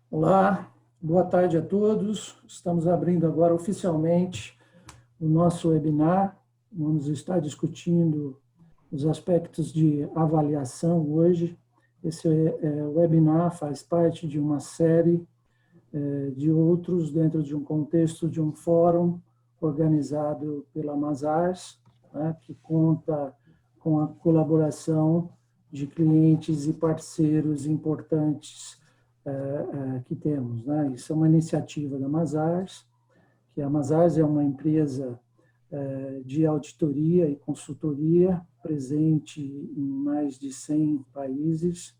Olá, boa tarde a todos. Estamos abrindo agora oficialmente o nosso webinar. Vamos estar discutindo os aspectos de avaliação hoje. Esse webinar faz parte de uma série de outros dentro de um contexto de um fórum organizado pela Mazars, né, que conta com a colaboração de clientes e parceiros importantes que temos, né? Isso é uma iniciativa da Mazars, que a Mazars é uma empresa de auditoria e consultoria presente em mais de 100 países,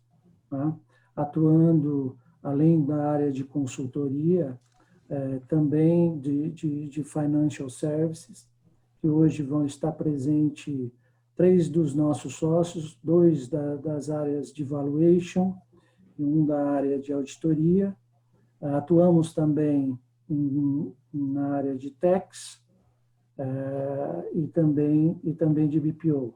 né? Atuando, além da área de consultoria, também de financial services, que hoje vão estar presentes 3 dos nossos sócios, 2 das áreas de valuation e um da área de auditoria. Atuamos também na área de tax e também de BPO.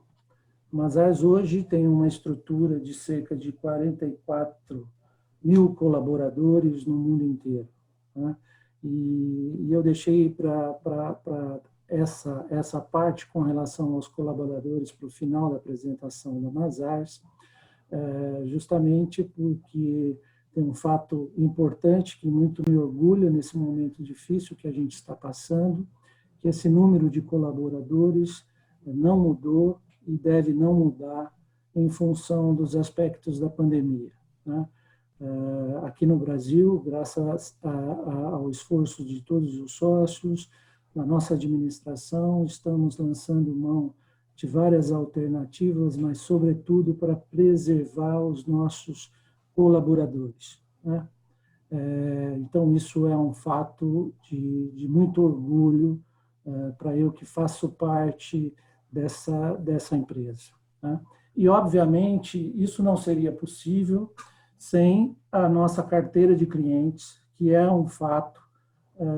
Mas hoje tem uma estrutura de cerca de 44 mil colaboradores no mundo inteiro, né? E eu deixei para essa parte com relação aos colaboradores para o final da apresentação da Mazars, justamente porque tem um fato importante que muito me orgulha nesse momento difícil que a gente está passando, que esse número de colaboradores não mudou e deve não mudar em função dos aspectos da pandemia, né? Aqui no Brasil, graças ao esforço de todos os sócios, da nossa administração, estamos lançando mão de várias alternativas, mas, sobretudo, para preservar os nossos colaboradores, né? Então, isso é um fato de muito orgulho para eu que faço parte dessa empresa, né? E, obviamente, isso não seria possível sem a nossa carteira de clientes, que é um fato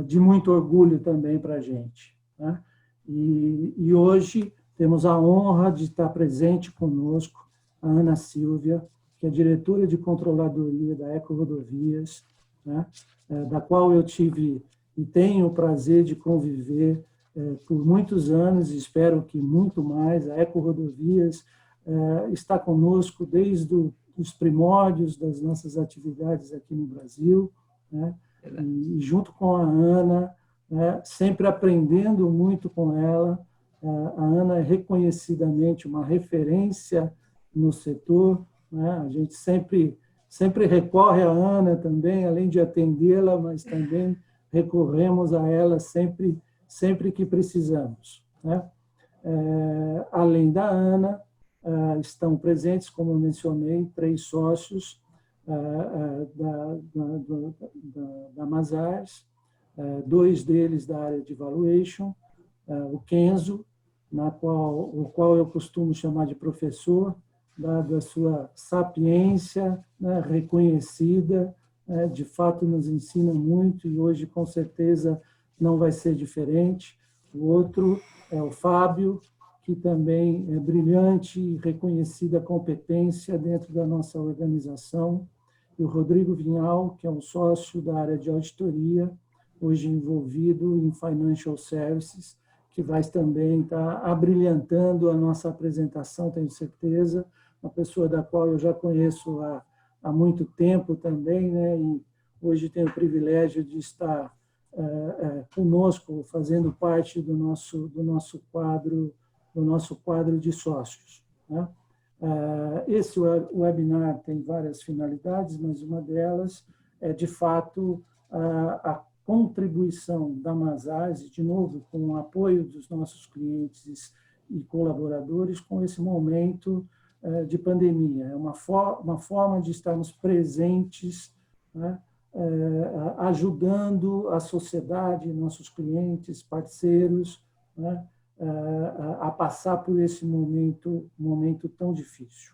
de muito orgulho também para a gente, né? E hoje temos a honra de estar presente conosco a Ana Silvia, que é diretora de controladoria da Eco Rodovias, né? Da qual eu tive e tenho o prazer de conviver por muitos anos, e espero que muito mais. A Eco Rodovias está conosco desde os primórdios das nossas atividades aqui no Brasil, né? E junto com a Ana, né, sempre aprendendo muito com ela. A Ana é reconhecidamente uma referência no setor, né? A gente sempre recorre à Ana também, além de atendê-la, mas também recorremos a ela sempre que precisamos, né? Além da Ana, estão presentes, como eu mencionei, 3 sócios da Mazars, 2 deles da área de valuation, o Kenzo, o qual eu costumo chamar de professor, dada a sua sapiência, né, reconhecida, de fato nos ensina muito e hoje, com certeza, não vai ser diferente. O outro é o Fábio, que também é brilhante e reconhecida competência dentro da nossa organização, e o Rodrigo Vinhal, que é um sócio da área de auditoria, hoje envolvido em financial services, que vai também estar abrilhantando a nossa apresentação, tenho certeza, uma pessoa da qual eu já conheço há muito tempo também, né? E hoje tenho o privilégio de estar conosco, fazendo parte do nosso quadro de sócios, né? Esse webinar tem várias finalidades, mas uma delas é, de fato, a contribuição da Mazars, de novo, com o apoio dos nossos clientes e colaboradores, com esse momento de pandemia. É uma forma de estarmos presentes, né, ajudando a sociedade, nossos clientes, parceiros, né, a passar por esse momento tão difícil.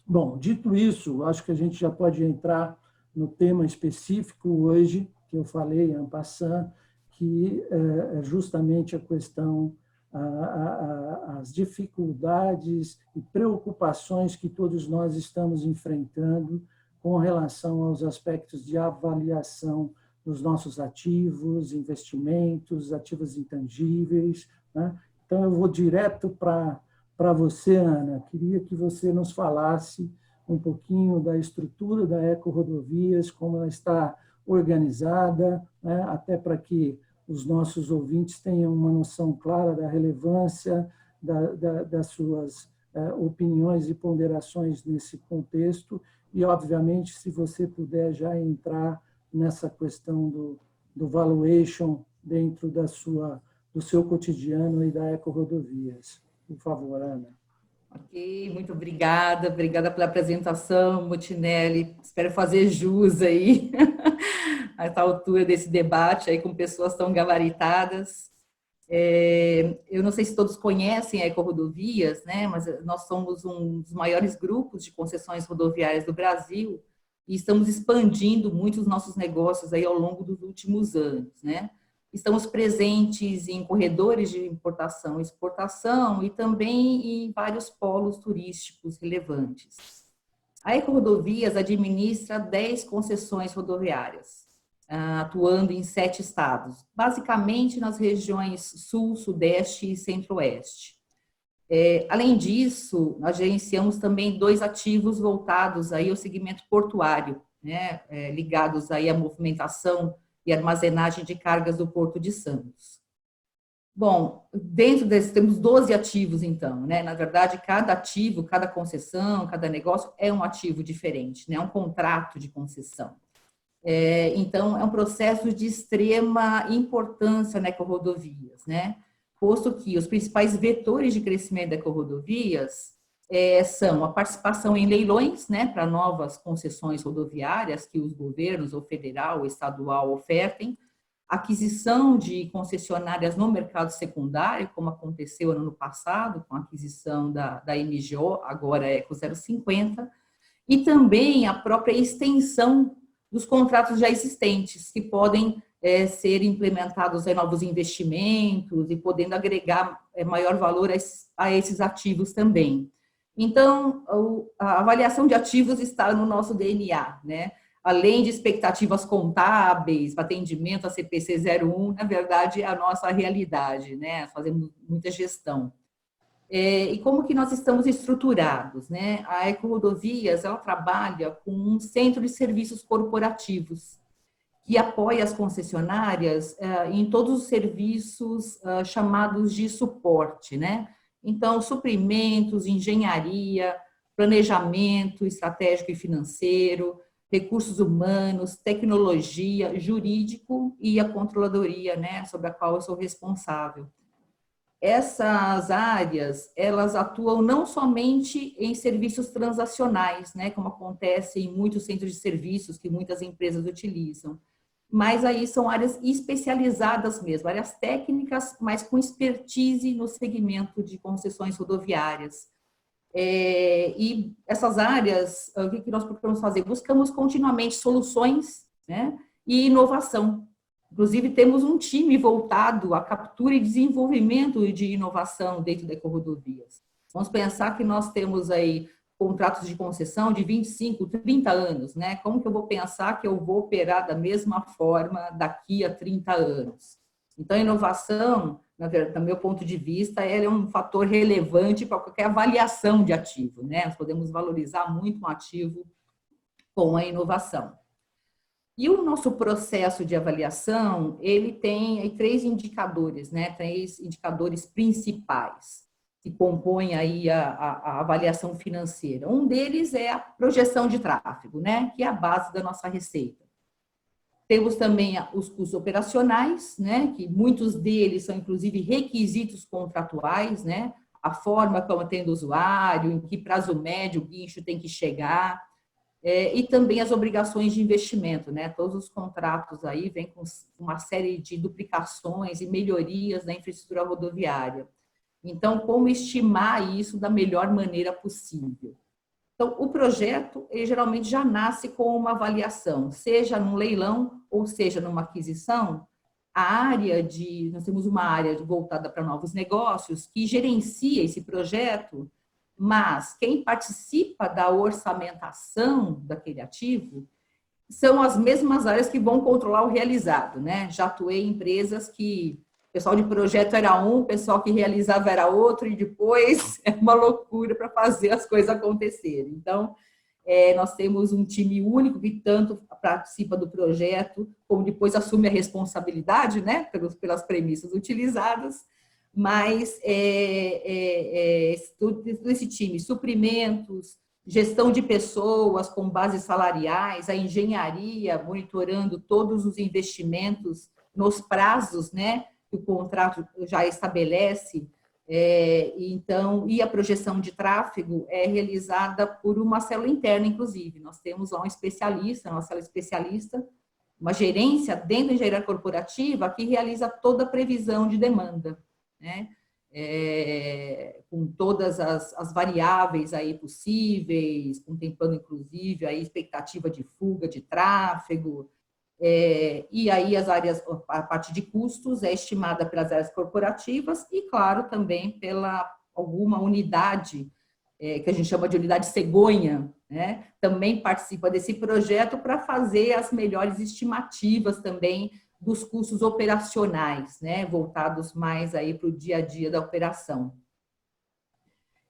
Bom, dito isso, acho que a gente já pode entrar no tema específico hoje, que eu falei en passant, que é justamente a questão, as dificuldades e preocupações que todos nós estamos enfrentando com relação aos aspectos de avaliação dos nossos ativos, investimentos, ativos intangíveis, né? Então, eu vou direto para você, Ana. Queria que você nos falasse um pouquinho da estrutura da Eco-Rodovias, como ela está organizada, né? Até para que os nossos ouvintes tenham uma noção clara da relevância das suas opiniões e ponderações nesse contexto. E, obviamente, se você puder já entrar nessa questão do valuation dentro do seu cotidiano e da Eco-Rodovias. Por favor, Ana. Ok, muito obrigada. Obrigada pela apresentação, Mutinelli. Espero fazer jus aí a essa altura desse debate aí com pessoas tão gabaritadas. Eu não sei se todos conhecem a Eco-Rodovias, né? Mas nós somos um dos maiores grupos de concessões rodoviárias do Brasil e estamos expandindo muito os nossos negócios aí ao longo dos últimos anos, né? Estamos presentes em corredores de importação e exportação e também em vários polos turísticos relevantes. A Eco-Rodovias administra 10 concessões rodoviárias, atuando em 7 estados, basicamente nas regiões Sul, Sudeste e Centro-Oeste. Além disso, nós gerenciamos também 2 ativos voltados aí ao segmento portuário, né, ligados aí à movimentação e armazenagem de cargas do Porto de Santos. Bom, dentro desses temos 12 ativos, então, né? Na verdade, cada ativo, cada concessão, cada negócio é um ativo diferente, né? É um contrato de concessão. Então, é um processo de extrema importância na Eco-Rodovias, né? Posto que os principais vetores de crescimento da Eco-Rodovias são a participação em leilões, né, para novas concessões rodoviárias que os governos, ou federal ou estadual, ofertem, aquisição de concessionárias no mercado secundário, como aconteceu no ano passado, com a aquisição da MGO, agora Eco 050, e também a própria extensão dos contratos já existentes, que podem ser implementados em novos investimentos e podendo agregar maior valor a esses ativos também. Então, a avaliação de ativos está no nosso DNA, né? Além de expectativas contábeis, atendimento a CPC 01, na verdade, é a nossa realidade, né? Fazemos muita gestão. E como que nós estamos estruturados, né? A Eco-Rodovias, ela trabalha com um centro de serviços corporativos, que apoia as concessionárias em todos os serviços chamados de suporte, né? Então, suprimentos, engenharia, planejamento estratégico e financeiro, recursos humanos, tecnologia, jurídico e a controladoria, né, sobre a qual eu sou responsável. Essas áreas, elas atuam não somente em serviços transacionais, né, como acontece em muitos centros de serviços que muitas empresas utilizam, mas aí são áreas especializadas mesmo, áreas técnicas, mas com expertise no segmento de concessões rodoviárias. E essas áreas, o que nós procuramos fazer? Buscamos continuamente soluções, né, e inovação. Inclusive, temos um time voltado à captura e desenvolvimento de inovação dentro da Eco-Rodovias. Vamos pensar que nós temos aí contratos de concessão de 25, 30 anos, né? Como que eu vou pensar que eu vou operar da mesma forma daqui a 30 anos? Então, a inovação, do meu ponto de vista, ela é um fator relevante para qualquer avaliação de ativo, né? Nós podemos valorizar muito um ativo com a inovação. E o nosso processo de avaliação, ele tem 3 indicadores, né? 3 indicadores principais que compõem aí a avaliação financeira. Um deles é a projeção de tráfego, né? Que é a base da nossa receita. Temos também os custos operacionais, né? Que muitos deles são, inclusive, requisitos contratuais, né? A forma como atende o usuário, em que prazo médio o guincho tem que chegar, e também as obrigações de investimento, né? Todos os contratos aí vêm com uma série de duplicações e melhorias na infraestrutura rodoviária. Então, como estimar isso da melhor maneira possível? Então, o projeto, ele geralmente já nasce com uma avaliação, seja num leilão ou seja numa aquisição. Nós temos uma área voltada para novos negócios que gerencia esse projeto mas quem participa da orçamentação daquele ativo são as mesmas áreas que vão controlar o realizado, né? Já atuei em empresas que o pessoal de projeto era um, o pessoal que realizava era outro, e depois é uma loucura para fazer as coisas acontecerem. Então, nós temos um time único que tanto participa do projeto, como depois assume a responsabilidade, né, pelas premissas utilizadas, mas todo esse time, suprimentos, gestão de pessoas com bases salariais, a engenharia, monitorando todos os investimentos nos prazos, né, que o contrato já estabelece. Então, e a projeção de tráfego é realizada por uma célula interna, inclusive. Nós temos lá um especialista, uma célula especialista, uma gerência dentro da engenharia corporativa que realiza toda a previsão de demanda, né? Com todas as variáveis aí possíveis, contemplando inclusive a expectativa de fuga de tráfego, e aí a parte de custos é estimada pelas áreas corporativas e, claro, também pela alguma unidade, que a gente chama de unidade cegonha, né? Também participa desse projeto para fazer as melhores estimativas também dos custos operacionais, né? Voltados mais aí para o dia a dia da operação.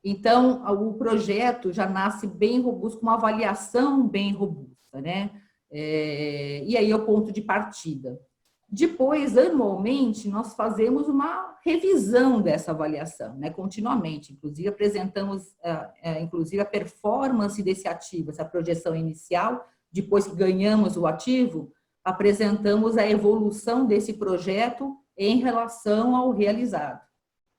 Então, o projeto já nasce bem robusto, com uma avaliação bem robusta, né? E aí é o ponto de partida. Depois, anualmente, nós fazemos uma revisão dessa avaliação, né, continuamente. Inclusive, apresentamos inclusive a performance desse ativo, essa projeção inicial. Depois que ganhamos o ativo, apresentamos a evolução desse projeto em relação ao realizado.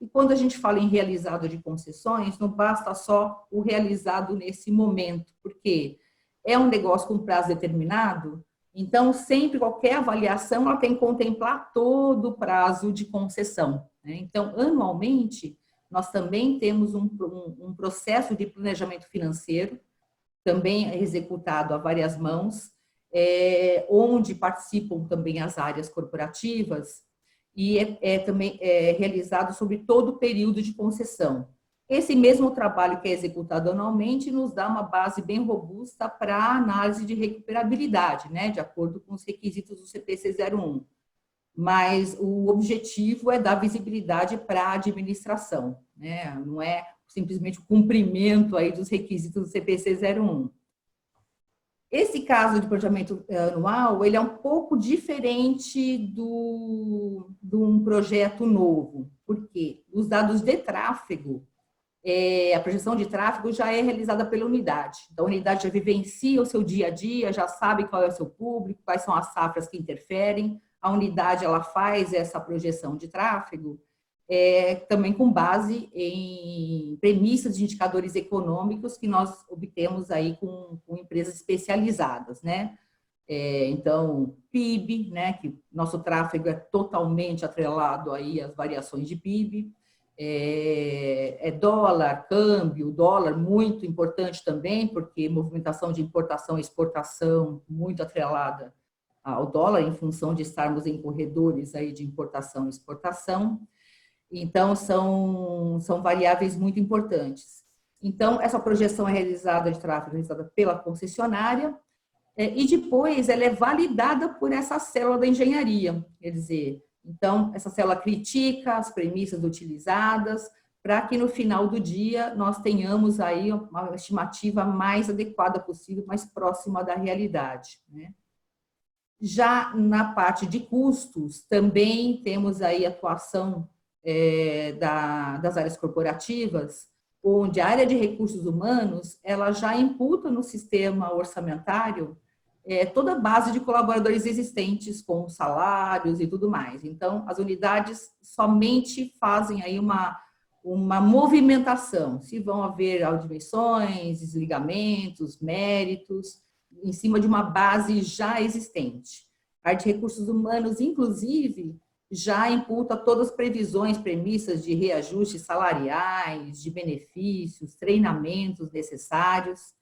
E quando a gente fala em realizado de concessões, não basta só o realizado nesse momento, porque é um negócio com prazo determinado. Então, sempre, qualquer avaliação, ela tem que contemplar todo o prazo de concessão, né? Então, anualmente, nós também temos um processo de planejamento financeiro, também executado a várias mãos, onde participam também as áreas corporativas, e também realizado sobre todo o período de concessão. Esse mesmo trabalho que é executado anualmente nos dá uma base bem robusta para a análise de recuperabilidade, né, de acordo com os requisitos do CPC 01. Mas o objetivo é dar visibilidade para a administração, né, não é simplesmente o cumprimento aí dos requisitos do CPC 01. Esse caso de planejamento anual, ele é um pouco diferente de um projeto novo, porque os dados de tráfego, a projeção de tráfego já é realizada pela unidade. Então, a unidade já vivencia o seu dia a dia, já sabe qual é o seu público, quais são as safras que interferem. A unidade, ela faz essa projeção de tráfego também com base em premissas de indicadores econômicos que nós obtemos aí com empresas especializadas, né? Então, PIB, né, que nosso tráfego é totalmente atrelado aí às variações de PIB, dólar, câmbio, dólar muito importante também, porque movimentação de importação e exportação muito atrelada ao dólar, em função de estarmos em corredores aí de importação e exportação. Então, são variáveis muito importantes. Então, essa projeção de tráfego é realizada pela concessionária, e depois ela é validada por essa célula da engenharia, quer dizer, então, essa célula critica as premissas utilizadas para que no final do dia nós tenhamos aí uma estimativa mais adequada possível, mais próxima da realidade, né? Já na parte de custos, também temos aí atuação das áreas corporativas, onde a área de recursos humanos, ela já imputa no sistema orçamentário toda a base de colaboradores existentes, com salários e tudo mais. Então, as unidades somente fazem aí uma movimentação, se vão haver admissões, desligamentos, méritos, em cima de uma base já existente. A área de recursos humanos, inclusive, já imputa todas as previsões, premissas de reajustes salariais, de benefícios, treinamentos necessários.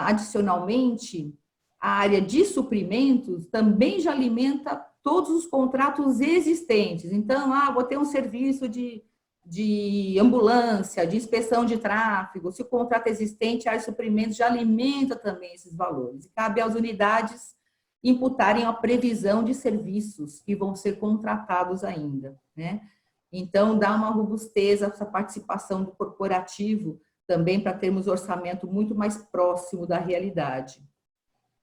Adicionalmente, a área de suprimentos também já alimenta todos os contratos existentes. Então, vou ter um serviço de de ambulância, de inspeção de tráfego, se o contrato existente, a área de suprimentos já alimenta também esses valores. E cabe às unidades imputarem a previsão de serviços que vão ser contratados ainda, né? Então, dá uma robustez a essa participação do corporativo também para termos orçamento muito mais próximo da realidade.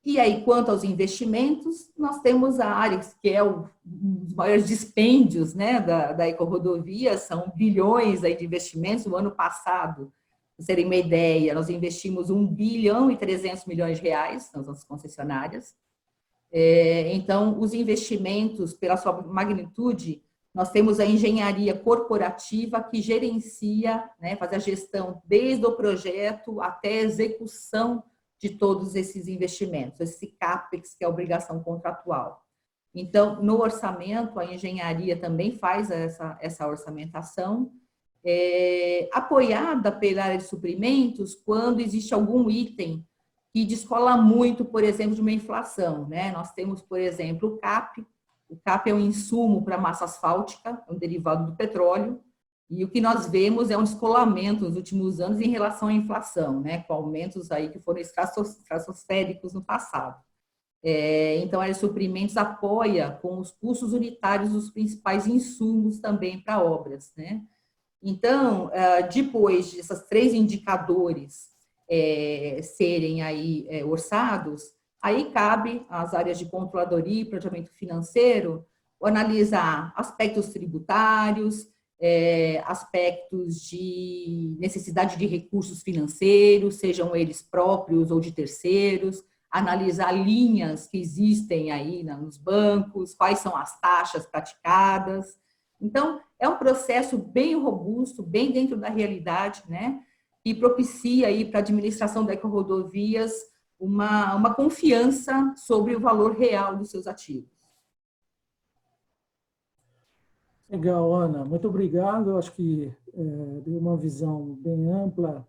E aí, quanto aos investimentos, nós temos a área que é um dos maiores dispêndios, né, da Ecorodovia, são bilhões aí de investimentos. No ano passado, para vocês terem uma ideia, nós investimos 1 bilhão e 300 milhões de reais nas nossas concessionárias. Então, os investimentos, pela sua magnitude, nós temos a engenharia corporativa que gerencia, né, faz a gestão desde o projeto até a execução de todos esses investimentos, esse CAPEX, que é a obrigação contratual. Então, no orçamento, a engenharia também faz essa orçamentação, apoiada pela área de suprimentos, quando existe algum item que descola muito, por exemplo, de uma inflação, né? Nós temos, por exemplo, o CAP. O CAP é um insumo para massa asfáltica, é um derivado do petróleo, e o que nós vemos é um descolamento nos últimos anos em relação à inflação, né, com aumentos aí que foram estratosféricos no passado. Então, a área de suprimentos apoia com os custos unitários os principais insumos também para obras, né? Então, depois desses 3 indicadores serem aí orçados, aí cabe às áreas de controladoria e planejamento financeiro analisar aspectos tributários, aspectos de necessidade de recursos financeiros, sejam eles próprios ou de terceiros, analisar linhas que existem aí nos bancos, quais são as taxas praticadas. Então, é um processo bem robusto, bem dentro da realidade, né? E propicia aí para a administração da Ecorodovias uma confiança sobre o valor real dos seus ativos. Legal, Ana. Muito obrigado. Eu acho que deu uma visão bem ampla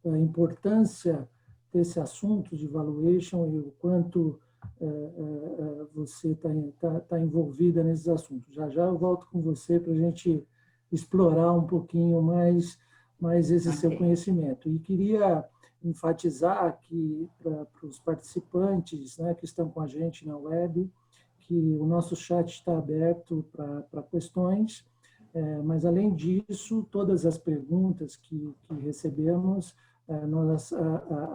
da importância desse assunto de valuation e o quanto você está envolvida nesses assuntos. Já já eu volto com você para a gente explorar um pouquinho mais esse seu conhecimento. E queria enfatizar aqui para os participantes, né, que estão com a gente na web, que o nosso chat está aberto para questões, mas, além disso, todas as perguntas que recebemos, nós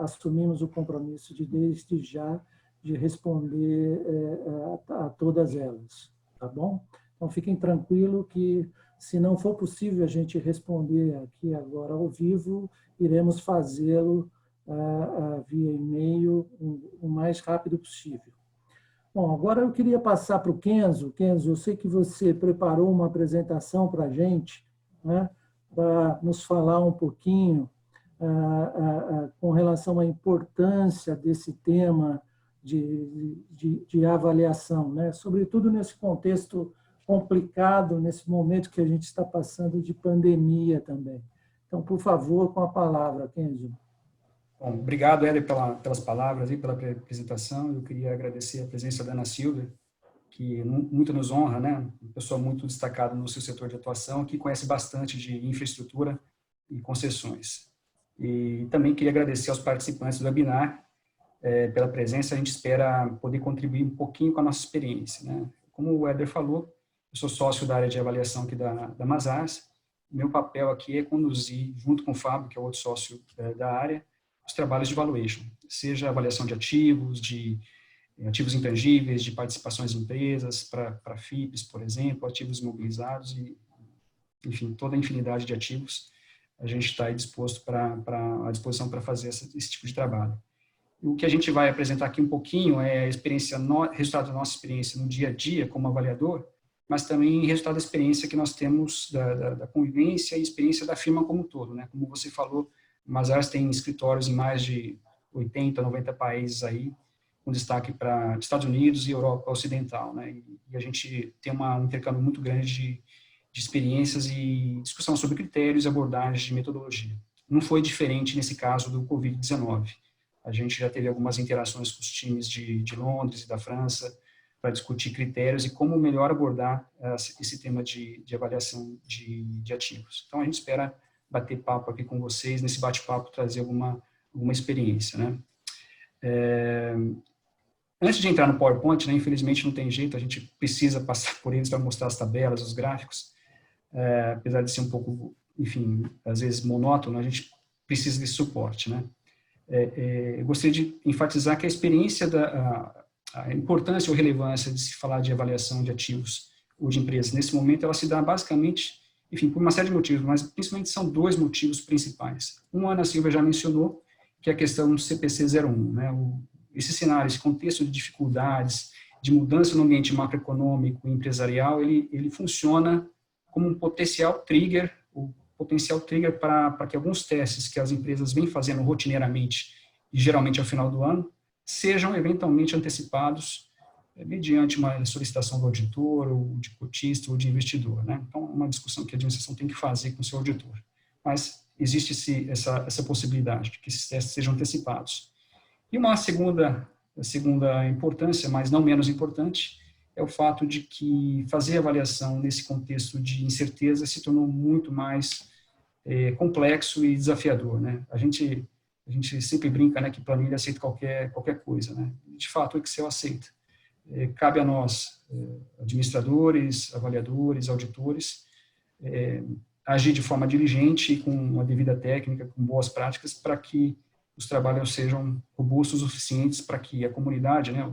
assumimos o compromisso de, desde já, de responder a todas elas, tá bom? Então, fiquem tranquilos que, se não for possível a gente responder aqui agora ao vivo, iremos fazê-lo via e-mail o mais rápido possível. Bom, agora eu queria passar para o Kenzo. Kenzo, eu sei que você preparou uma apresentação para a gente, né, para nos falar um pouquinho com relação à importância desse tema de avaliação, né, sobretudo nesse contexto complicado, nesse momento que a gente está passando de pandemia também. Então, por favor, com a palavra, Kenzo. Bom, obrigado, Éder, pelas palavras e pela apresentação. Eu queria agradecer a presença da Ana Silva, que muito nos honra, né? Uma pessoa muito destacada no seu setor de atuação, que conhece bastante de infraestrutura e concessões. E também queria agradecer aos participantes do webinar pela presença. A gente espera poder contribuir um pouquinho com a nossa experiência, né? Como o Éder falou, eu sou sócio da área de avaliação aqui da Mazars. Meu papel aqui é conduzir, junto com o Fábio, que é outro sócio da área, os trabalhos de valuation, seja avaliação de ativos intangíveis, de participações em empresas, para FIPs, por exemplo, ativos imobilizados e, enfim, toda a infinidade de ativos, a gente está aí à disposição para fazer esse tipo de trabalho. E o que a gente vai apresentar aqui um pouquinho é resultado da nossa experiência no dia a dia como avaliador, mas também resultado da experiência que nós temos da convivência e experiência da firma como um todo, né? Como você falou, a Mazars tem escritórios em mais de 80, 90 países aí, com destaque para Estados Unidos e Europa Ocidental, né? E a gente tem um intercâmbio muito grande de experiências e discussão sobre critérios e abordagens de metodologia. Não foi diferente nesse caso do Covid-19. A gente já teve algumas interações com os times de Londres e da França, para discutir critérios e como melhor abordar esse tema de avaliação de ativos. Então, a gente espera bater papo aqui com vocês, nesse bate-papo trazer alguma experiência, né? Antes de entrar no PowerPoint, né, infelizmente não tem jeito, a gente precisa passar por eles para mostrar as tabelas, os gráficos, apesar de ser um pouco, enfim, às vezes monótono, a gente precisa desse suporte, né? Eu gostaria de enfatizar que a experiência a importância ou relevância de se falar de avaliação de ativos ou de empresas, nesse momento, ela se dá basicamente, enfim, por uma série de motivos, mas principalmente são 2 motivos principais. Um, a Ana Silvia já mencionou, que é a questão do CPC 01, né? Esse cenário, esse contexto de dificuldades, de mudança no ambiente macroeconômico e empresarial, ele funciona como um potencial trigger para que alguns testes que as empresas vêm fazendo rotineiramente, e geralmente ao final do ano, sejam eventualmente antecipados mediante uma solicitação do auditor, ou de cotista, ou de investidor, né? Então, é uma discussão que a administração tem que fazer com o seu auditor. Mas existe essa possibilidade de que esses testes sejam antecipados. E uma segunda importância, mas não menos importante, é o fato de que fazer avaliação nesse contexto de incerteza se tornou muito mais complexo e desafiador, né? A gente sempre brinca, né, que planilha aceita qualquer coisa, né? De fato, o Excel aceita. Cabe a nós, administradores, avaliadores, auditores, agir de forma diligente e com uma devida técnica, com boas práticas, para que os trabalhos sejam robustos o suficientes para que a comunidade, né,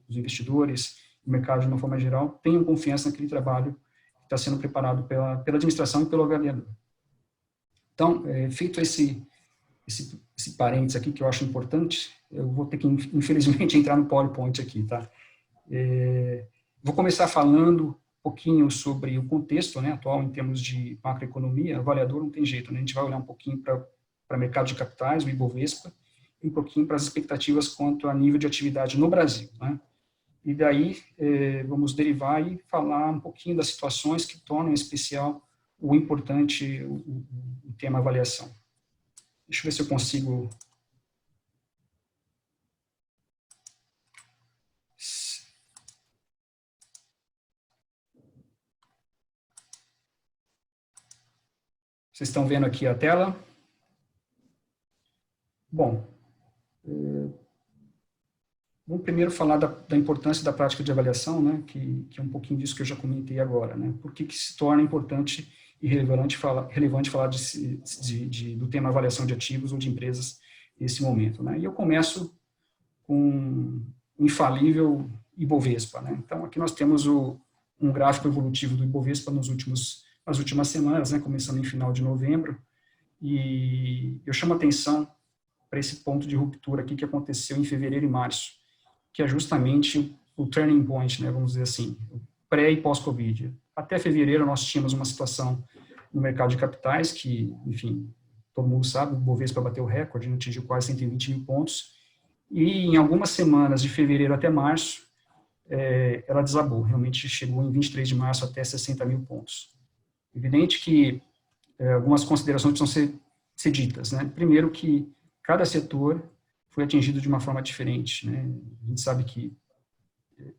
os investidores, o mercado de uma forma geral, tenham confiança naquele trabalho que está sendo preparado pela administração e pelo avaliador. Então, feito esse parênteses aqui que eu acho importante, eu vou ter que, infelizmente, entrar no PowerPoint aqui, tá? Vou começar falando um pouquinho sobre o contexto, né, atual em termos de macroeconomia. Avaliador não tem jeito, né? A gente vai olhar um pouquinho para o mercado de capitais, o Ibovespa, e um pouquinho para as expectativas quanto a nível de atividade no Brasil, né? E daí vamos derivar e falar um pouquinho das situações que tornam em especial o importante o tema avaliação. Deixa eu ver se eu consigo... Vocês estão vendo aqui a tela? Bom, vamos primeiro falar da importância da prática de avaliação, né, que é um pouquinho disso que eu já comentei agora, né? Por que se torna importante e relevante falar do tema avaliação de ativos ou de empresas nesse momento, né? E eu começo com o infalível Ibovespa, né? Então, aqui nós temos um gráfico evolutivo do Ibovespa nas últimas semanas, né, começando em final de novembro, e eu chamo a atenção para esse ponto de ruptura aqui que aconteceu em fevereiro e março, que é justamente o turning point, né, vamos dizer assim, pré e pós-Covid. Até fevereiro nós tínhamos uma situação no mercado de capitais que, enfim, todo mundo sabe, o Bovespa bateu recorde, atingiu quase 120 mil pontos, e em algumas semanas, de fevereiro até março, ela desabou, realmente chegou em 23 de março até 60 mil pontos. Evidente que algumas considerações precisam ser ditas, né? Primeiro que cada setor foi atingido de uma forma diferente, né? A gente sabe que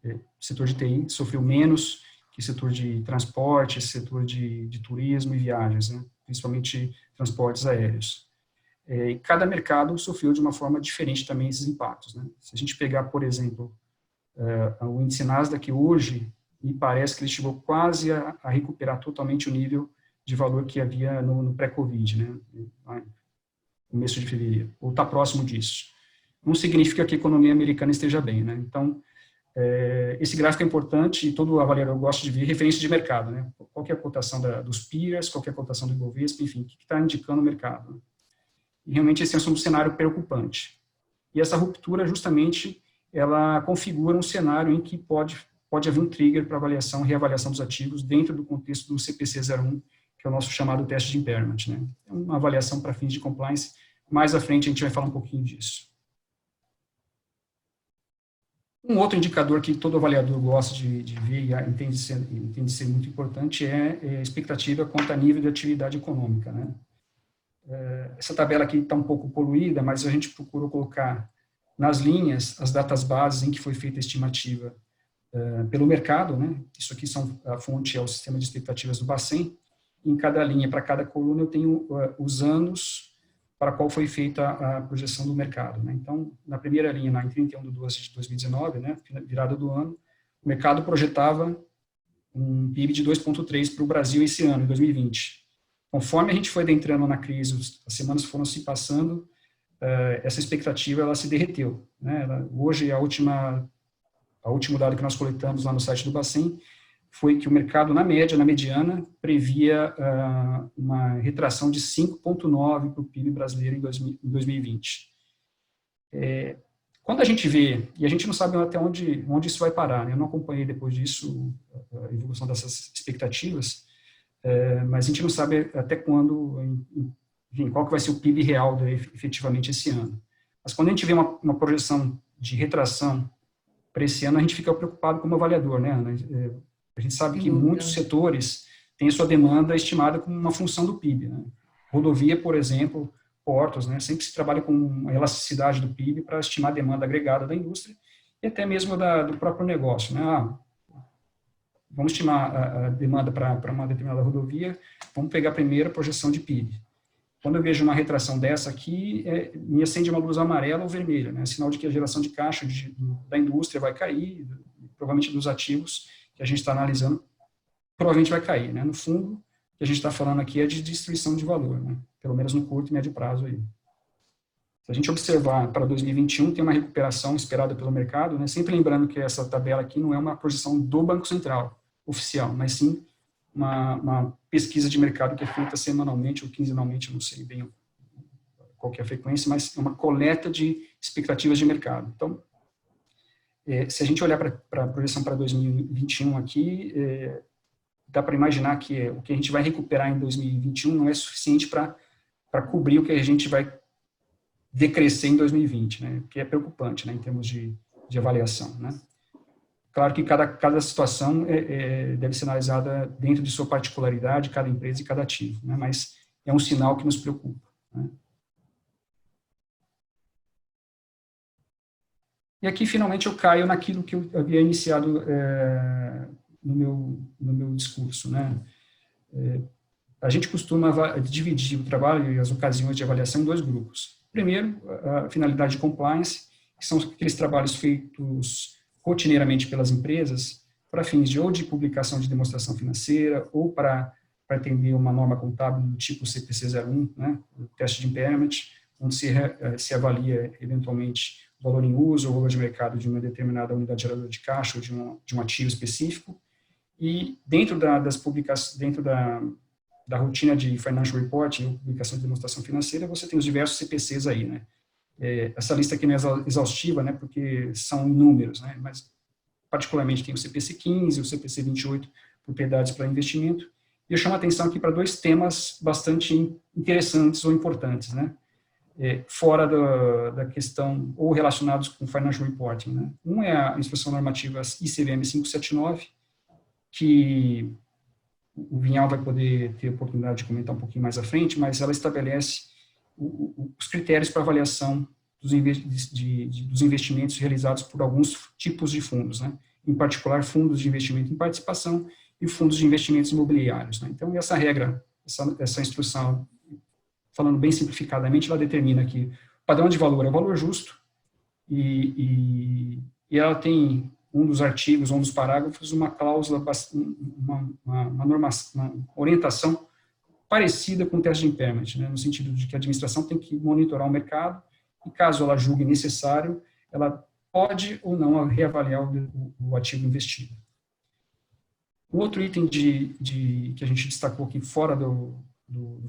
o setor de TI sofreu menos que o setor de transporte, setor de turismo e viagens, né? Principalmente transportes aéreos. E cada mercado sofreu de uma forma diferente também esses impactos, né? Se a gente pegar, por exemplo, o índice Nasdaq hoje, me parece que ele chegou quase a recuperar totalmente o nível de valor que havia no pré-Covid, né? No começo de fevereiro, ou está próximo disso. Não significa que a economia americana esteja bem, né? Então, esse gráfico é importante e todo avaliador gosta de ver referência de mercado, né? Qual que é a cotação dos peers, qual que é a cotação do Ibovespa, enfim, o que está indicando o mercado, né? E realmente esse é um cenário preocupante. E essa ruptura, justamente, ela configura um cenário em que pode haver um trigger para avaliação e reavaliação dos ativos dentro do contexto do CPC 01, que é o nosso chamado teste de impairment, né? É uma avaliação para fins de compliance. Mais à frente a gente vai falar um pouquinho disso. Um outro indicador que todo avaliador gosta de ver e entende ser muito importante é a expectativa quanto a nível de atividade econômica, né? Essa tabela aqui está um pouco poluída, mas a gente procurou colocar nas linhas as datas bases em que foi feita a estimativa pelo mercado, né? Isso aqui a fonte é o sistema de expectativas do Bacen. Em cada linha, para cada coluna, eu tenho os anos para qual foi feita a projeção do mercado, né? Então, na primeira linha, em 31/12 de 2019, né, virada do ano, o mercado projetava um PIB de 2,3 para o Brasil esse ano, em 2020. Conforme a gente foi adentrando na crise, as semanas foram se passando, essa expectativa ela se derreteu, né? Hoje, o último dado que nós coletamos lá no site do Bacen foi que o mercado, na mediana, previa uma retração de 5,9 para o PIB brasileiro em 2020. Quando a gente vê, e a gente não sabe até onde isso vai parar, né? Eu não acompanhei depois disso a evolução dessas expectativas, mas a gente não sabe até quando, enfim, qual que vai ser o PIB real efetivamente esse ano. Mas quando a gente vê uma projeção de retração para esse ano, a gente fica preocupado como avaliador, né, Ana? A gente sabe que muitos setores têm a sua demanda estimada como uma função do PIB, né? Rodovia, por exemplo, portos, né? Sempre se trabalha com a elasticidade do PIB para estimar a demanda agregada da indústria e até mesmo do próprio negócio, né? Vamos estimar a demanda para uma determinada rodovia, vamos pegar primeiro a projeção de PIB. Quando eu vejo uma retração dessa aqui, me acende uma luz amarela ou vermelha, né? Sinal de que a geração de caixa da indústria vai cair, provavelmente dos ativos que a gente está analisando, provavelmente vai cair, né? No fundo, o que a gente está falando aqui é de destruição de valor, né? Pelo menos no curto e médio prazo aí. Se a gente observar para 2021, tem uma recuperação esperada pelo mercado, né? Sempre lembrando que essa tabela aqui não é uma projeção do Banco Central oficial, mas sim uma pesquisa de mercado que é feita semanalmente ou quinzenalmente, não sei bem qual que é a frequência, mas é uma coleta de expectativas de mercado. Então, se a gente olhar para a projeção para 2021 aqui, dá para imaginar que o que a gente vai recuperar em 2021 não é suficiente para cobrir o que a gente vai decrescer em 2020, né? Que é preocupante, né, em termos de avaliação, né? Claro que cada situação deve ser analisada dentro de sua particularidade, cada empresa e cada ativo, né? Mas é um sinal que nos preocupa, né? E aqui, finalmente, eu caio naquilo que eu havia iniciado no meu discurso, né? A gente costuma dividir o trabalho e as ocasiões de avaliação em dois grupos. Primeiro, a finalidade de compliance, que são aqueles trabalhos feitos rotineiramente pelas empresas para fins de publicação de demonstração financeira ou para atender uma norma contábil do tipo CPC 01, né? O teste de impairment, onde se avalia, eventualmente, o valor em uso ou o valor de mercado de uma determinada unidade geradora de caixa ou de um ativo específico. E dentro das publicações, dentro da rotina de financial reporting, ou publicação de demonstração financeira, você tem os diversos CPCs aí, né? Essa lista aqui não é exaustiva, né? Porque são inúmeros, né? Mas, particularmente, tem o CPC 15, o CPC 28, propriedades para investimento. E eu chamo a atenção aqui para dois temas bastante interessantes ou importantes, né? Fora da questão, ou relacionados com financial reporting, né? Um é a instrução normativa ICVM 579, que o Vinhal vai poder ter a oportunidade de comentar um pouquinho mais à frente, mas ela estabelece os critérios para avaliação dos investimentos realizados por alguns tipos de fundos, né? Em particular, fundos de investimento em participação e fundos de investimentos imobiliários, né? Então, essa regra, essa instrução, falando bem simplificadamente, ela determina que o padrão de valor é o valor justo e ela tem um dos artigos, um dos parágrafos, uma cláusula, uma orientação parecida com o teste de impairment, né, no sentido de que a administração tem que monitorar o mercado e, caso ela julgue necessário, ela pode ou não reavaliar o ativo investido. O outro item que a gente destacou aqui fora do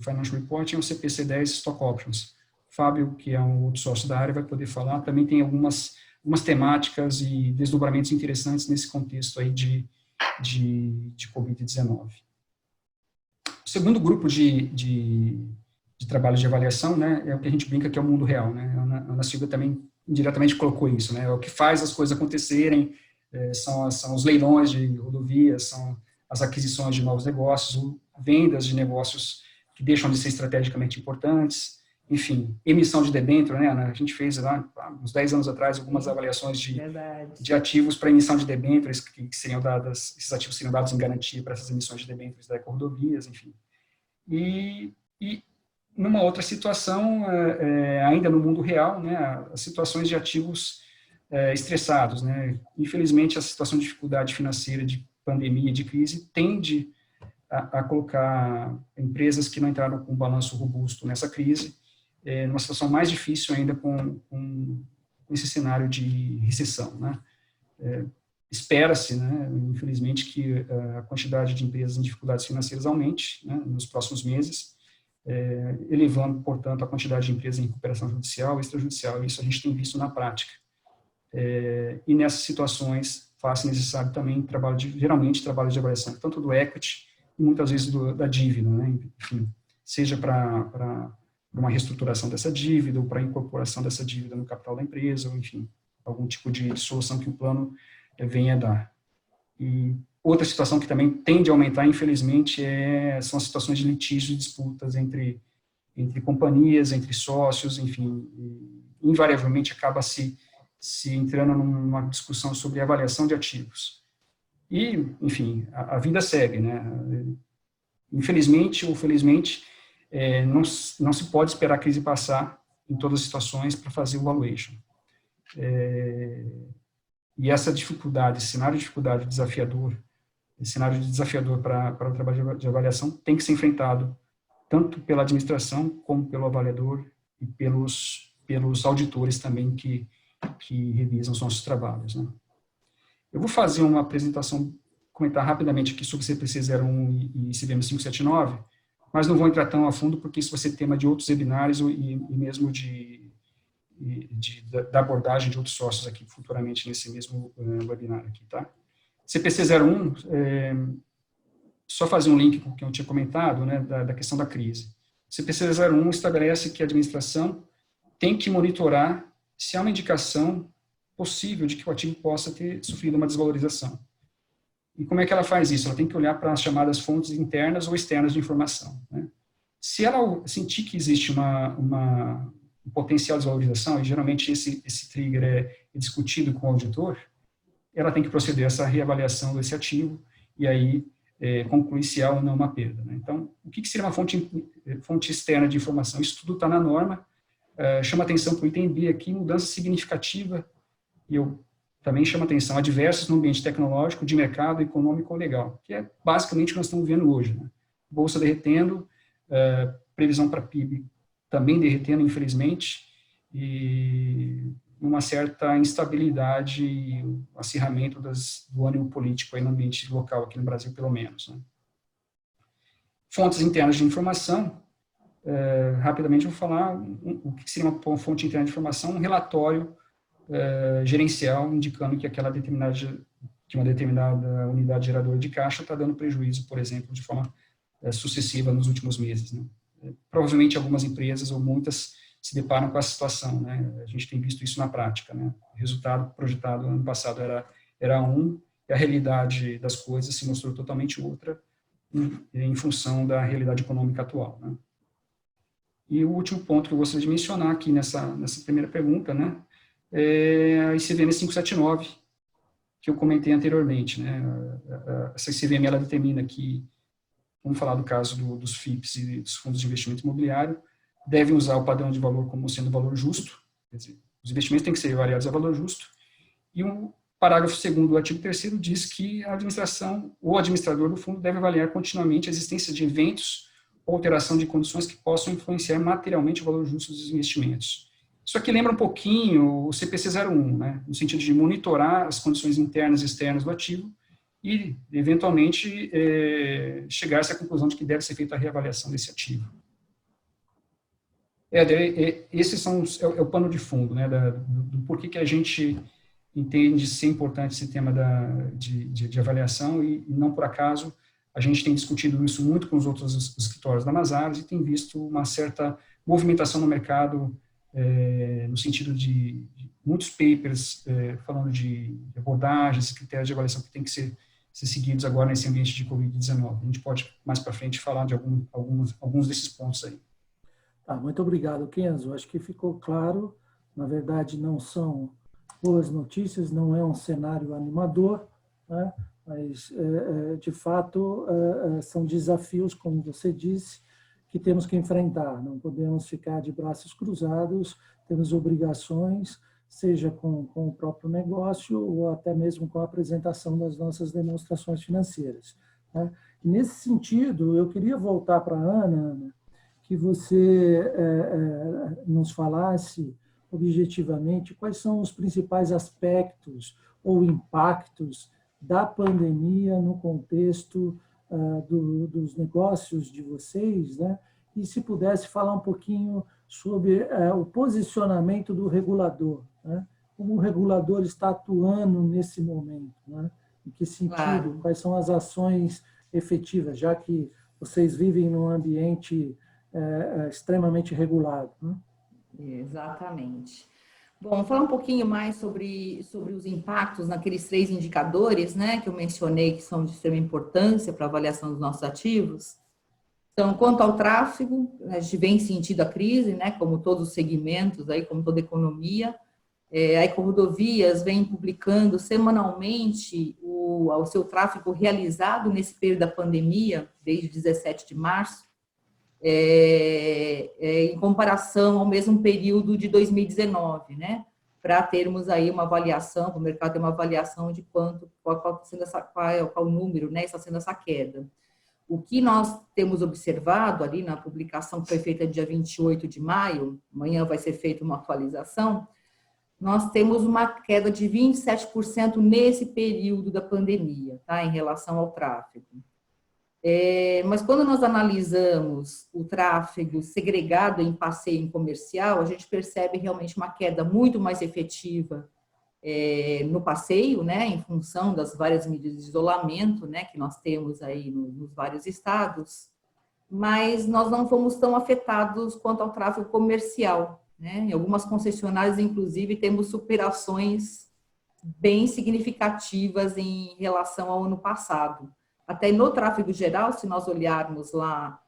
Financial Reporting é o CPC 10 Stock Options. O Fábio, que é um outro sócio da área, vai poder falar. Também tem algumas temáticas e desdobramentos interessantes nesse contexto aí de Covid-19. O segundo grupo de trabalho de avaliação, né, é o que a gente brinca que é o mundo real, né? A Ana Silvia também indiretamente colocou isso, né? É o que faz as coisas acontecerem, são os leilões de rodovias, são as aquisições de novos negócios, vendas de negócios que deixam de ser estrategicamente importantes, enfim, emissão de debênture, né? A gente fez lá, uns 10 anos atrás, algumas avaliações de ativos para emissão de debêntures, que seriam dadas, esses ativos seriam dados em garantia para essas emissões de debêntures da Eco-Rodovias, enfim. E numa outra situação, ainda no mundo real, né, as situações de ativos estressados, né? Infelizmente, a situação de dificuldade financeira, de pandemia, de crise, tende a colocar empresas que não entraram com um balanço robusto nessa crise numa situação mais difícil ainda com esse cenário de recessão, né? Espera-se, né, infelizmente, que a quantidade de empresas em dificuldades financeiras aumente, né, nos próximos meses, elevando, portanto, a quantidade de empresas em recuperação judicial e extrajudicial. Isso a gente tem visto na prática. E nessas situações faz-se necessário também geralmente trabalho de avaliação, tanto do equity e muitas vezes da dívida, né, enfim, seja para uma reestruturação dessa dívida ou para a incorporação dessa dívida no capital da empresa, ou enfim, algum tipo de solução que o plano venha a dar. E outra situação que também tende a aumentar, infelizmente, são as situações de litígio e disputas entre companhias, entre sócios, enfim, e invariavelmente acaba se entrando numa discussão sobre avaliação de ativos. E, enfim, a vida segue, né? Infelizmente ou felizmente, não se pode esperar a crise passar em todas as situações para fazer o valuation. E essa dificuldade, esse cenário de dificuldade desafiador, esse cenário desafiador para o trabalho de avaliação tem que ser enfrentado tanto pela administração como pelo avaliador e pelos auditores também que revisam os nossos trabalhos, né? Eu vou fazer uma apresentação, comentar rapidamente aqui sobre CPC 01 e CVM 579, mas não vou entrar tão a fundo porque isso vai ser tema de outros webinários e mesmo da abordagem de outros sócios aqui futuramente nesse mesmo webinar aqui, tá? CPC 01, só fazer um link com o que eu tinha comentado, né, da questão da crise. CPC 01 estabelece que a administração tem que monitorar se há uma indicação possível de que o ativo possa ter sofrido uma desvalorização. E como é que ela faz isso? Ela tem que olhar para as chamadas fontes internas ou externas de informação, né? Se ela sentir que existe uma potencial desvalorização, e geralmente esse trigger é discutido com o auditor, ela tem que proceder a essa reavaliação desse ativo e aí concluir se há ou não uma perda, né? Então, o que seria uma fonte externa de informação? Isso tudo está na norma, chama atenção para o item B aqui, mudança significativa, e eu também chamo atenção a diversos no ambiente tecnológico, de mercado, econômico ou legal, que é basicamente o que nós estamos vendo hoje, né? Bolsa derretendo, previsão para PIB também derretendo, infelizmente, e uma certa instabilidade e acirramento do ânimo político aí no ambiente local, aqui no Brasil, pelo menos, né? Fontes internas de informação, rapidamente eu vou falar o que seria uma fonte interna de informação, um relatório gerencial indicando que uma determinada unidade geradora de caixa está dando prejuízo, por exemplo, de forma sucessiva nos últimos meses, né? Provavelmente algumas empresas ou muitas se deparam com essa situação, né? A gente tem visto isso na prática, né? O resultado projetado ano passado era um, e a realidade das coisas se mostrou totalmente outra em função da realidade econômica atual, né? E o último ponto que eu gostaria de mencionar aqui nessa primeira pergunta, né, é a ICVM 579, que eu comentei anteriormente, né? Essa ICVM, ela determina que, vamos falar do caso dos FIPs e dos fundos de investimento imobiliário, devem usar o padrão de valor como sendo valor justo, quer dizer, os investimentos têm que ser avaliados a valor justo, e o parágrafo 2º do artigo 3º diz que a administração ou administrador do fundo deve avaliar continuamente a existência de eventos ou alteração de condições que possam influenciar materialmente o valor justo dos investimentos. Isso aqui lembra um pouquinho o CPC 01, né, no sentido de monitorar as condições internas e externas do ativo e, eventualmente, chegar-se à conclusão de que deve ser feita a reavaliação desse ativo. Esses é o pano de fundo, né, do porquê que a gente entende ser importante esse tema de avaliação e não por acaso a gente tem discutido isso muito com os outros escritórios da Mazars e tem visto uma certa movimentação no mercado no sentido de muitos papers falando de abordagens, critérios de avaliação que têm que ser seguidos agora nesse ambiente de Covid-19. A gente pode mais para frente falar de alguns desses pontos aí. Tá, muito obrigado, Kenzo. Acho que ficou claro. Na verdade, não são boas notícias, não é um cenário animador, né? Mas, de fato, são desafios, como você disse, que temos que enfrentar. Não podemos ficar de braços cruzados, temos obrigações, seja com o próprio negócio ou até mesmo com a apresentação das nossas demonstrações financeiras, né? Nesse sentido, eu queria voltar para a Ana, que você nos falasse objetivamente quais são os principais aspectos ou impactos da pandemia no contexto dos negócios de vocês, né? E se pudesse falar um pouquinho sobre o posicionamento do regulador, né? Como o regulador está atuando nesse momento, né? Em que sentido? Claro. Quais são as ações efetivas, já que vocês vivem num ambiente extremamente regulado, né? Exatamente. Bom, falar um pouquinho mais sobre os impactos naqueles 3 indicadores, né, que eu mencionei que são de extrema importância para a avaliação dos nossos ativos. Então, quanto ao tráfego, a gente vem sentindo a crise, né, como todos os segmentos, aí, como toda a economia. A Ecorodovias vem publicando semanalmente o seu tráfego realizado nesse período da pandemia, desde 17 de março, em comparação ao mesmo período de 2019, né? Para termos aí uma avaliação, para o mercado ter uma avaliação de qual é o número, né? Está sendo essa queda. O que nós temos observado ali na publicação que foi feita dia 28 de maio, amanhã vai ser feita uma atualização, nós temos uma queda de 27% nesse período da pandemia, tá? Em relação ao tráfego. Mas quando nós analisamos o tráfego segregado em passeio em comercial, a gente percebe realmente uma queda muito mais efetiva no passeio, né, em função das várias medidas de isolamento, né, que nós temos aí nos vários estados, mas nós não fomos tão afetados quanto ao tráfego comercial, né? Em algumas concessionárias, inclusive, temos superações bem significativas em relação ao ano passado. Até no tráfego geral, se nós olharmos lá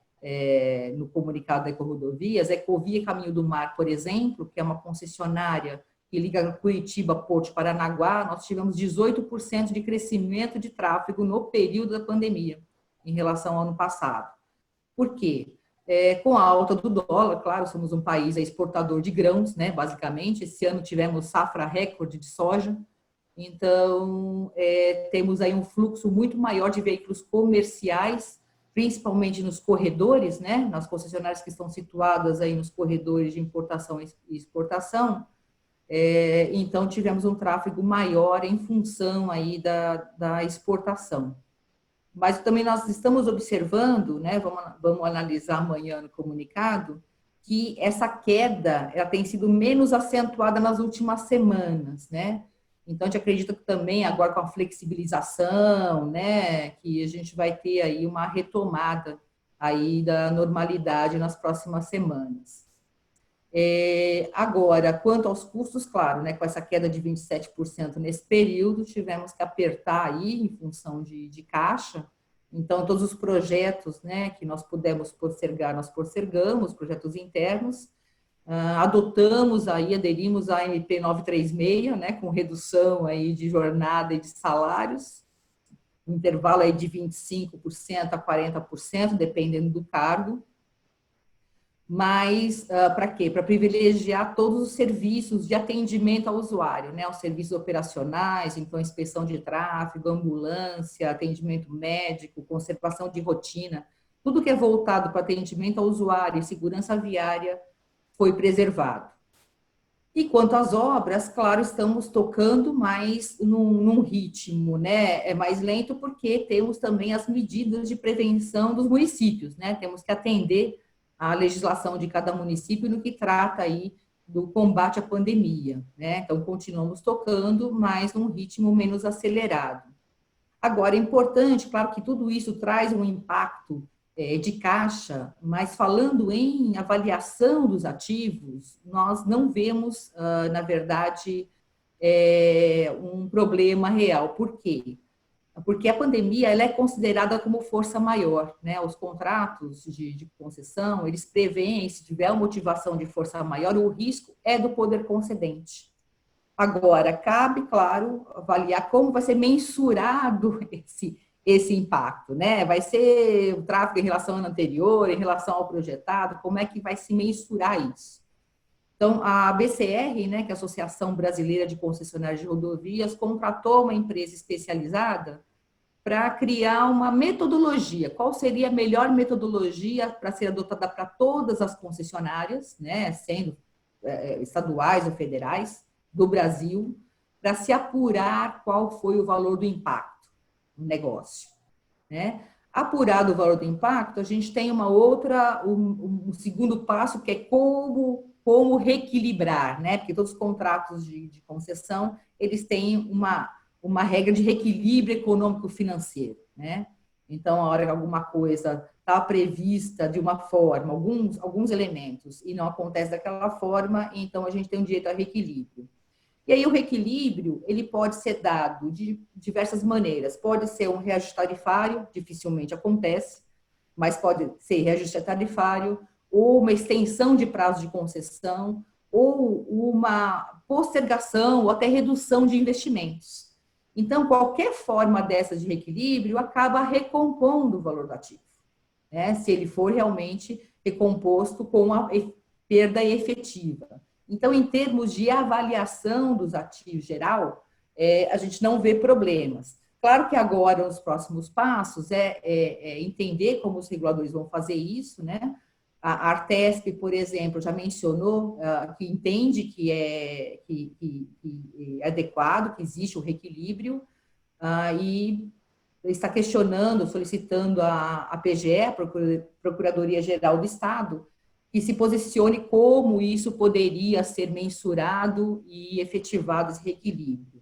no comunicado da Ecorodovias, a Ecovia Caminho do Mar, por exemplo, que é uma concessionária que liga Curitiba, Porto, Paranaguá, nós tivemos 18% de crescimento de tráfego no período da pandemia, em relação ao ano passado. Por quê? Com a alta do dólar, claro, somos um país exportador de grãos, né, basicamente. Esse ano tivemos safra recorde de soja, então temos aí um fluxo muito maior de veículos comerciais, principalmente nos corredores, né, nas concessionárias que estão situadas aí nos corredores de importação e exportação. Então tivemos um tráfego maior em função aí da exportação. Mas também nós estamos observando, né, vamos analisar amanhã no comunicado, que essa queda ela tem sido menos acentuada nas últimas semanas, né? Então, a gente acredita que também agora com a flexibilização, né, que a gente vai ter aí uma retomada aí da normalidade nas próximas semanas. Agora, quanto aos custos, claro, né, com essa queda de 27% nesse período, tivemos que apertar aí em função de caixa. Então, todos os projetos, né, que nós pudemos postergar, nós postergamos, projetos internos, adotamos aí, aderimos à MP 936, né, com redução aí de jornada e de salários, intervalo aí de 25% a 40%, dependendo do cargo. Mas para quê? Para privilegiar todos os serviços de atendimento ao usuário, né? Os serviços operacionais, então inspeção de tráfego, ambulância, atendimento médico, conservação de rotina, tudo que é voltado para atendimento ao usuário e segurança viária foi preservado. E quanto às obras, claro, estamos tocando mais num ritmo, né? Mais lento porque temos também as medidas de prevenção dos municípios, né? Temos que atender a legislação de cada município no que trata aí do combate à pandemia, né? Então, continuamos tocando, mas num ritmo menos acelerado. Agora, é importante, claro que tudo isso traz um impacto de caixa, mas falando em avaliação dos ativos, nós não vemos, na verdade, um problema real. Por quê? porque a pandemia ela é considerada como força maior, né? Os contratos de concessão, eles preveem, se tiver uma motivação de força maior, o risco é do poder concedente. Agora, cabe, claro, avaliar como vai ser mensurado esse impacto, né? Vai ser o tráfego em relação ao ano anterior, em relação ao projetado, como é que vai se mensurar isso? Então, a BCR, né, que é a Associação Brasileira de Concessionárias de Rodovias, contratou uma empresa especializada para criar uma metodologia. Qual seria a melhor metodologia para ser adotada para todas as concessionárias, né, sendo estaduais ou federais, do Brasil, para se apurar qual foi o valor do impacto no negócio, né? Apurado o valor do impacto, a gente tem um segundo passo, que é como reequilibrar, né? Porque todos os contratos de concessão, eles têm uma regra de reequilíbrio econômico-financeiro, né? Então, a hora que alguma coisa está prevista de uma forma, alguns elementos, e não acontece daquela forma, então a gente tem um direito a reequilíbrio. E aí o reequilíbrio, ele pode ser dado de diversas maneiras. Pode ser um reajuste tarifário, dificilmente acontece, mas pode ser reajuste tarifário, ou uma extensão de prazo de concessão, ou uma postergação, ou até redução de investimentos. Então, qualquer forma dessa de reequilíbrio acaba recompondo o valor do ativo, né? Se ele for realmente recomposto com a perda efetiva. Então, em termos de avaliação dos ativos geral, a gente não vê problemas. Claro que agora, os próximos passos é entender como os reguladores vão fazer isso, né? A Artesp, por exemplo, já mencionou que entende que é adequado, que existe o reequilíbrio, e está questionando, solicitando a PGE, a Procuradoria-Geral do Estado, que se posicione como isso poderia ser mensurado e efetivado esse reequilíbrio.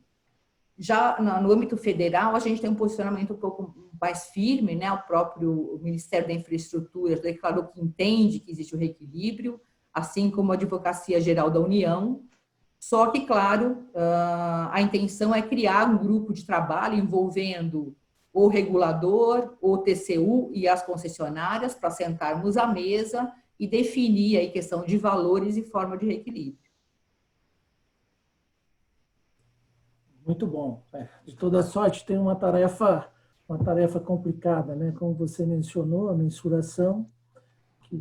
Já no âmbito federal, a gente tem um posicionamento um pouco mais firme, né? O próprio Ministério da Infraestrutura declarou que entende que existe o reequilíbrio, assim como a Advocacia Geral da União. Só que, claro, a intenção é criar um grupo de trabalho envolvendo o regulador, o TCU e as concessionárias para sentarmos à mesa e definir aí questão de valores e forma de reequilíbrio. Muito bom. De toda sorte, tem uma tarefa complicada, né? Como você mencionou, a mensuração, que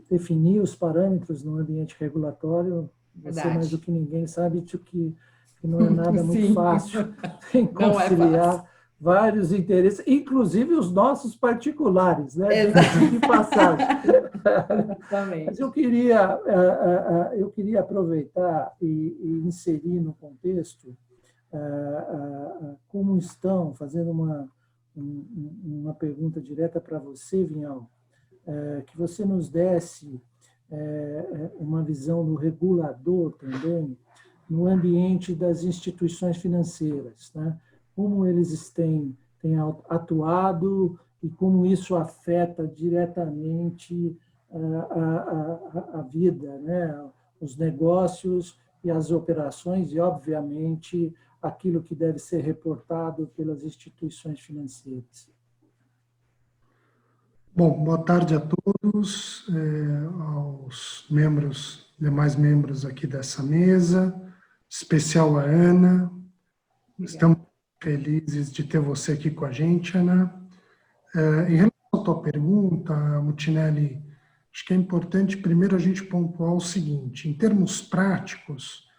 definir os parâmetros no ambiente regulatório, você Verdade. mais do que ninguém sabe que não é nada muito fácil. Tem que Não é conciliar fácil. vários interesses, inclusive os nossos particulares, né? Exato. De passagem. Exatamente. Mas eu queria aproveitar e inserir no contexto como estão, fazendo uma pergunta direta para você, Vinhal, que você nos desse uma visão do regulador também no ambiente das instituições financeiras, né? Como eles têm atuado e como isso afeta diretamente a vida, né? Os negócios e as operações e, obviamente, aquilo que deve ser reportado pelas instituições financeiras. Bom, boa tarde a todos, aos demais membros aqui dessa mesa, em especial a Ana. Estamos felizes de ter você aqui com a gente, Ana. Em relação à tua pergunta, Mutinelli, acho que é importante primeiro a gente pontuar o seguinte: em termos práticos,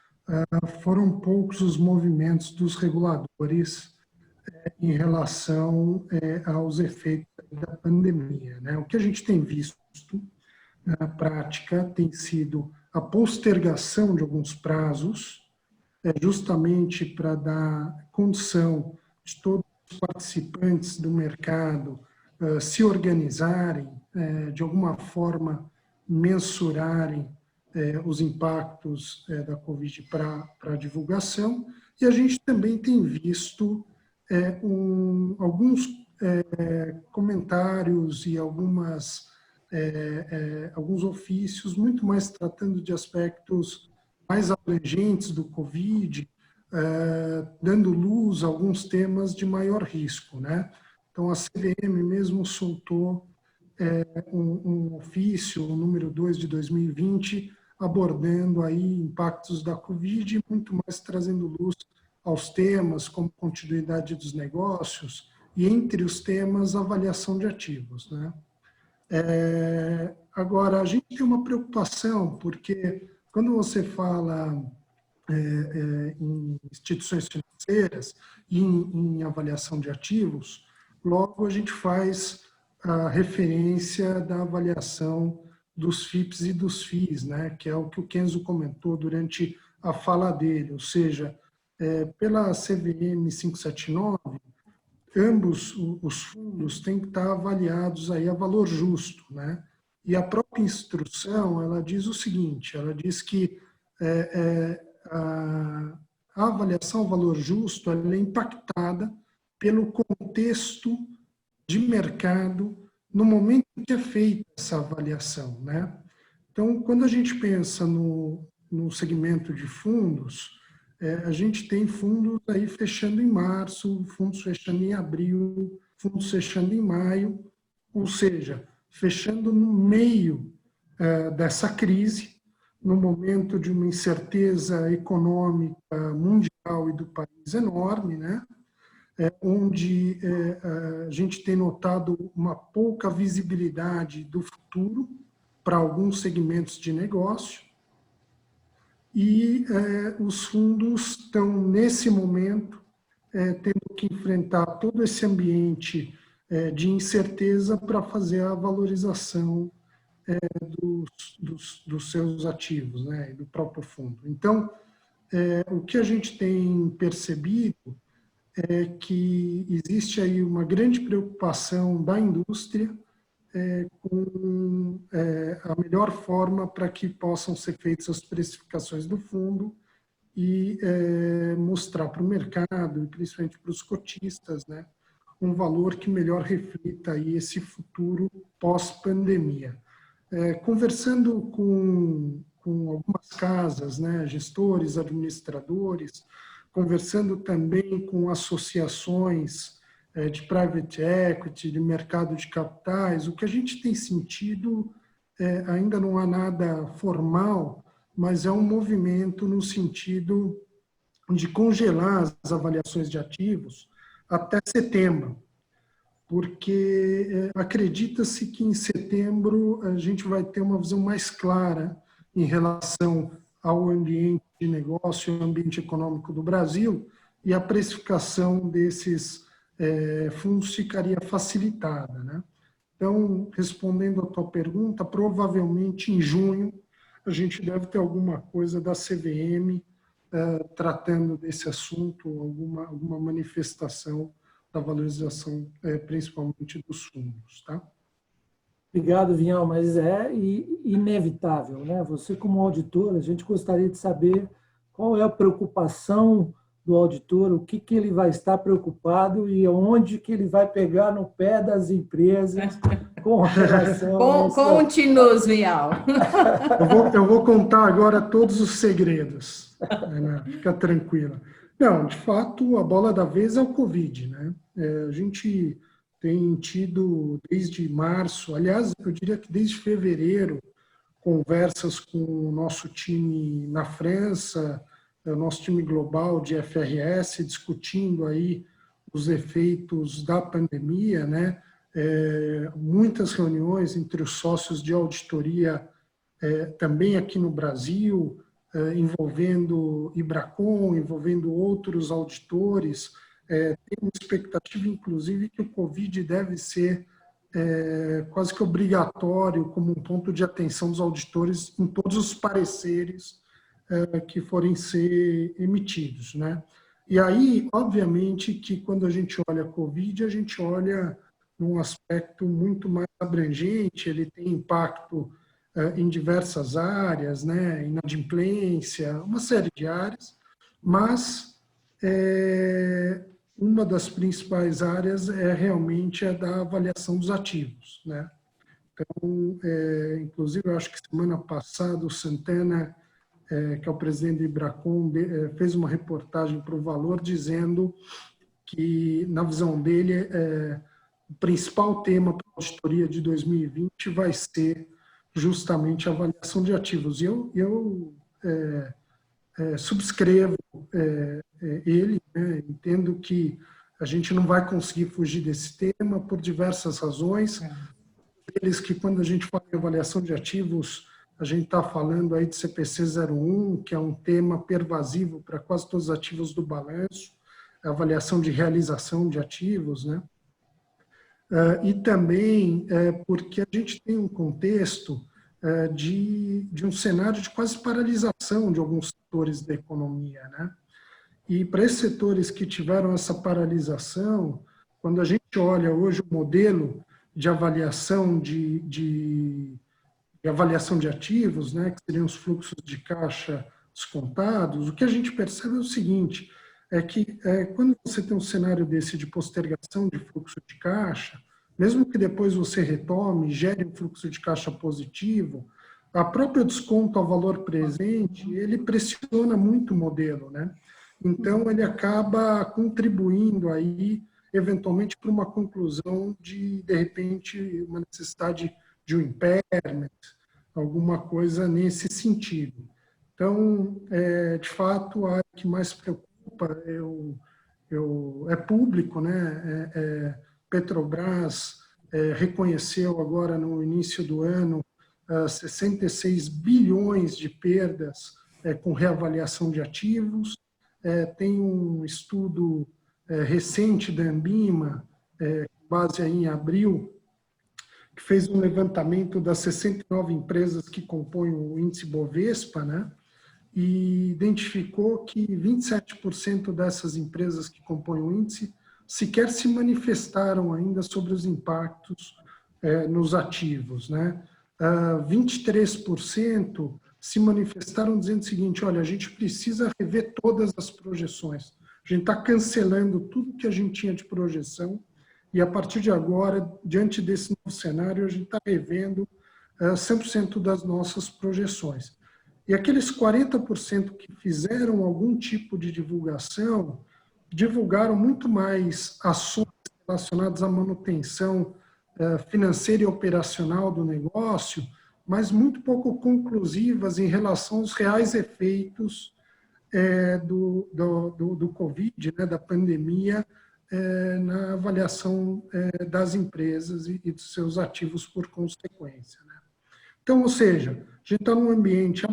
foram poucos os movimentos dos reguladores em relação aos efeitos da pandemia, né? O que a gente tem visto na prática tem sido a postergação de alguns prazos, justamente para dar condição de todos os participantes do mercado se organizarem, de alguma forma mensurarem os impactos da Covid para a divulgação, e a gente também tem visto alguns comentários e alguns ofícios muito mais tratando de aspectos mais abrangentes do Covid, dando luz a alguns temas de maior risco, né? Então, a CVM mesmo soltou um ofício, o número 2 de 2020, abordando aí impactos da Covid e muito mais trazendo luz aos temas como continuidade dos negócios e, entre os temas, avaliação de ativos, né? Agora, a gente tem uma preocupação, porque quando você fala em instituições financeiras e em avaliação de ativos, logo a gente faz a referência da avaliação dos FIPs e dos FIIs, né, que é o que o Kenzo comentou durante a fala dele, ou seja, pela CVM 579, ambos os fundos têm que estar avaliados aí a valor justo, né? E a própria instrução, ela diz o seguinte, ela diz que a avaliação ao valor justo ela é impactada pelo contexto de mercado no momento em que é feita essa avaliação, né? Então, quando a gente pensa no segmento de fundos, a gente tem fundos aí fechando em março, fundos fechando em abril, fundos fechando em maio, ou seja, fechando no meio dessa crise, no momento de uma incerteza econômica mundial e do país enorme, né? Onde a gente tem notado uma pouca visibilidade do futuro para alguns segmentos de negócio, e os fundos estão, nesse momento, tendo que enfrentar todo esse ambiente de incerteza para fazer a valorização dos seus ativos, né, do próprio fundo. Então, o que a gente tem percebido é que existe aí uma grande preocupação da indústria com a melhor forma para que possam ser feitas as precificações do fundo e mostrar para o mercado, e principalmente para os cotistas, né, um valor que melhor reflita aí esse futuro pós-pandemia. Conversando com algumas casas, né, gestores, administradores, conversando também com associações de private equity, de mercado de capitais, o que a gente tem sentido, ainda não há nada formal, mas é um movimento no sentido de congelar as avaliações de ativos até setembro, porque acredita-se que em setembro a gente vai ter uma visão mais clara em relação ao ambiente de negócio e ao ambiente econômico do Brasil, e a precificação desses fundos ficaria facilitada, né? Então, respondendo à tua pergunta, provavelmente em junho a gente deve ter alguma coisa da CVM tratando desse assunto, alguma manifestação da valorização, principalmente dos fundos, tá? Obrigado, Vinhal, mas é inevitável, né? Você, como auditor, a gente gostaria de saber qual é a preocupação do auditor, o que ele vai estar preocupado e onde que ele vai pegar no pé das empresas com relação a Conte-nos, Vinhal. Eu vou contar agora todos os segredos, né? Fica tranquila. Não, de fato, a bola da vez é o Covid, né? A gente tem tido desde março, aliás, eu diria que desde fevereiro, conversas com o nosso time na França, o nosso time global de FRS, discutindo aí os efeitos da pandemia, né? Muitas reuniões entre os sócios de auditoria, também aqui no Brasil, envolvendo Ibracon, envolvendo outros auditores. Tem uma expectativa, inclusive, que o Covid deve ser quase que obrigatório como um ponto de atenção dos auditores em todos os pareceres que forem ser emitidos, né? E aí, obviamente, que quando a gente olha a Covid, a gente olha num aspecto muito mais abrangente, ele tem impacto em diversas áreas, né? Inadimplência, uma série de áreas, mas uma das principais áreas é realmente a da avaliação dos ativos, né? Então, inclusive, eu acho que semana passada o Santana que é o presidente do Ibracon, fez uma reportagem para o Valor dizendo que, na visão dele, o principal tema para a auditoria de 2020 vai ser justamente a avaliação de ativos. E eu subscrevo ele, né? Entendo que a gente não vai conseguir fugir desse tema por diversas razões. Eles que, quando a gente fala em avaliação de ativos, a gente está falando aí de CPC 01, que é um tema pervasivo para quase todos os ativos do balanço, a avaliação de realização de ativos, né? E também porque a gente tem um contexto de um cenário de quase paralisação de alguns setores da economia, né? E para esses setores que tiveram essa paralisação, quando a gente olha hoje o modelo de avaliação de avaliação de ativos, né, que seriam os fluxos de caixa descontados, o que a gente percebe é o seguinte, é que quando você tem um cenário desse de postergação de fluxo de caixa, mesmo que depois você retome e gere um fluxo de caixa positivo, a própria desconto ao valor presente, ele pressiona muito o modelo, né? Então, ele acaba contribuindo aí, eventualmente, para uma conclusão de repente, uma necessidade de um impairment, alguma coisa nesse sentido. Então, de fato, a área que mais preocupa é público, né? Petrobras reconheceu agora, no início do ano, 66 bilhões de perdas com reavaliação de ativos. Tem um estudo recente da Ambima, base aí em abril, que fez um levantamento das 69 empresas que compõem o índice Bovespa, né? E identificou que 27% dessas empresas que compõem o índice sequer se manifestaram ainda sobre os impactos nos ativos, né? 23% se manifestaram dizendo o seguinte, olha, a gente precisa rever todas as projeções. A gente está cancelando tudo que a gente tinha de projeção e, a partir de agora, diante desse novo cenário, a gente está revendo 100% das nossas projeções. E aqueles 40% que fizeram algum tipo de divulgação, divulgaram muito mais ações relacionadas à manutenção financeira e operacional do negócio, mas muito pouco conclusivas em relação aos reais efeitos do Covid, né, da pandemia, na avaliação das empresas e dos seus ativos por consequência, né? Então, ou seja, a gente está num ambiente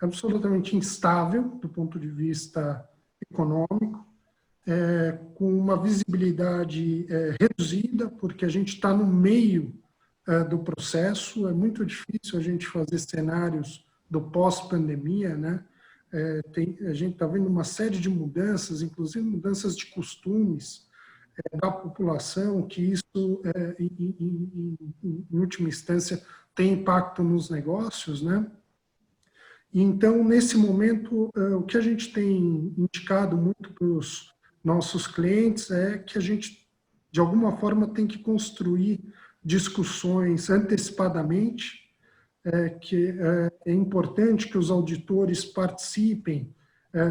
absolutamente instável do ponto de vista econômico, com uma visibilidade reduzida, porque a gente está no meio do processo, é muito difícil a gente fazer cenários do pós-pandemia, né? A gente está vendo uma série de mudanças, inclusive mudanças de costumes da população, que isso, em última instância, tem impacto nos negócios, né? Então, nesse momento, o que a gente tem indicado muito para os nossos clientes é que a gente, de alguma forma, tem que construir discussões antecipadamente, que é importante que os auditores participem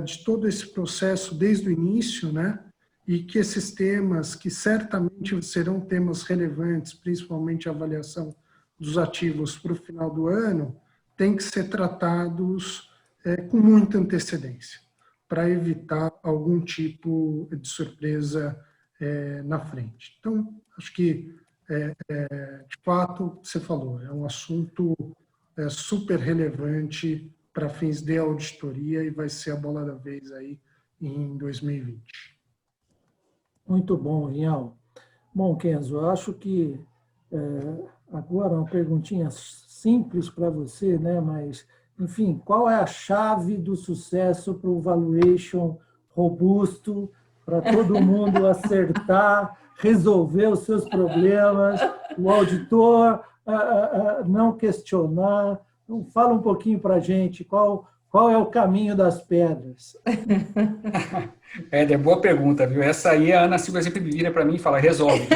de todo esse processo desde o início, né? E que esses temas, que certamente serão temas relevantes, principalmente a avaliação dos ativos para o final do ano, têm que ser tratados com muita antecedência, para evitar algum tipo de surpresa na frente. Então, acho que, de fato, você falou, é um assunto super relevante para fins de auditoria e vai ser a bola da vez aí em 2020. Muito bom, Rial. Bom, Kenzo, eu acho que agora uma perguntinha simples para você, né? Mas, enfim, qual é a chave do sucesso para o valuation robusto, para todo mundo acertar, resolver os seus problemas, o auditor não questionar? Então, fala um pouquinho para a gente qual é o caminho das pedras. Boa pergunta, viu? Essa aí a Ana Silva sempre vira para mim e fala, resolve.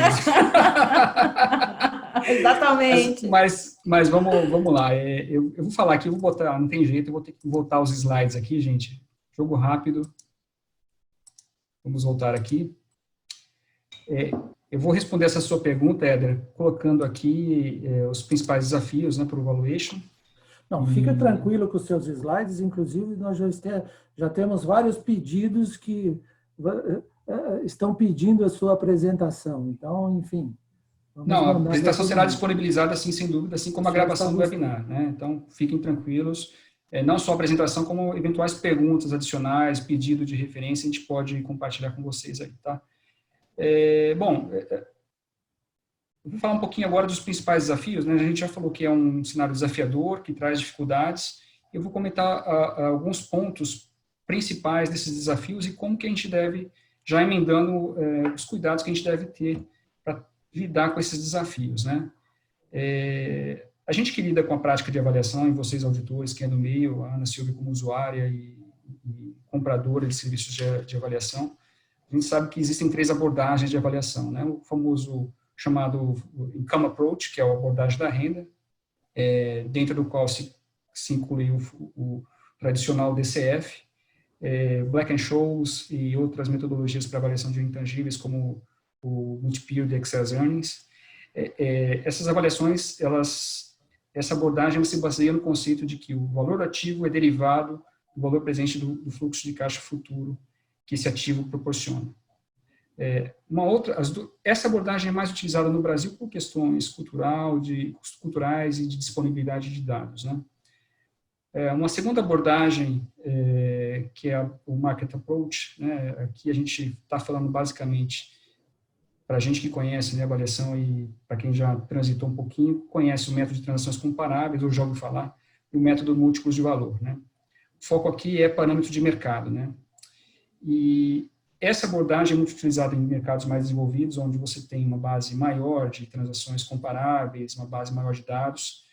Exatamente. Mas vamos lá. Eu vou falar aqui, eu vou botar, não tem jeito, eu vou ter que voltar os slides aqui, gente. Jogo rápido. Vamos voltar aqui. Eu vou responder essa sua pergunta, Éder, colocando aqui os principais desafios, né, para o Valuation. Não, fica tranquilo com os seus slides, inclusive nós já temos vários pedidos que estão pedindo a sua apresentação. Então, enfim. Não, a apresentação será disponibilizada, assim, sem dúvida, assim como a gravação do webinar, né? Então, fiquem tranquilos. Não só a apresentação, como eventuais perguntas adicionais, pedido de referência, a gente pode compartilhar com vocês aí, tá? Bom, eu vou falar um pouquinho agora dos principais desafios, né? A gente já falou que é um cenário desafiador, que traz dificuldades. Eu vou comentar alguns pontos principais desses desafios e como que a gente deve, já emendando os cuidados que a gente deve ter para lidar com esses desafios, né? A gente que lida com a prática de avaliação, e vocês auditores, que é no meio, a Ana Silvia como usuária e compradora de serviços de avaliação, a gente sabe que existem 3 abordagens de avaliação, né? O famoso chamado Income Approach, que é a abordagem da renda, dentro do qual se inclui o tradicional DCF, Black-Scholes e outras metodologias para avaliação de intangíveis, como o Multi-Period Excess Earnings. Essas avaliações, essa abordagem se baseia no conceito de que o valor ativo é derivado do valor presente do fluxo de caixa futuro que esse ativo proporciona. Essa abordagem é mais utilizada no Brasil por questões culturais e de disponibilidade de dados, né? Uma segunda abordagem, que é o Market Approach, né? Aqui a gente está falando basicamente, para a gente que conhece, né, avaliação, e para quem já transitou um pouquinho, conhece o método de transações comparáveis, ou já ouviu falar, e o método múltiplos de valor, né? O foco aqui é parâmetro de mercado, né? E essa abordagem é muito utilizada em mercados mais desenvolvidos, onde você tem uma base maior de transações comparáveis, uma base maior de dados,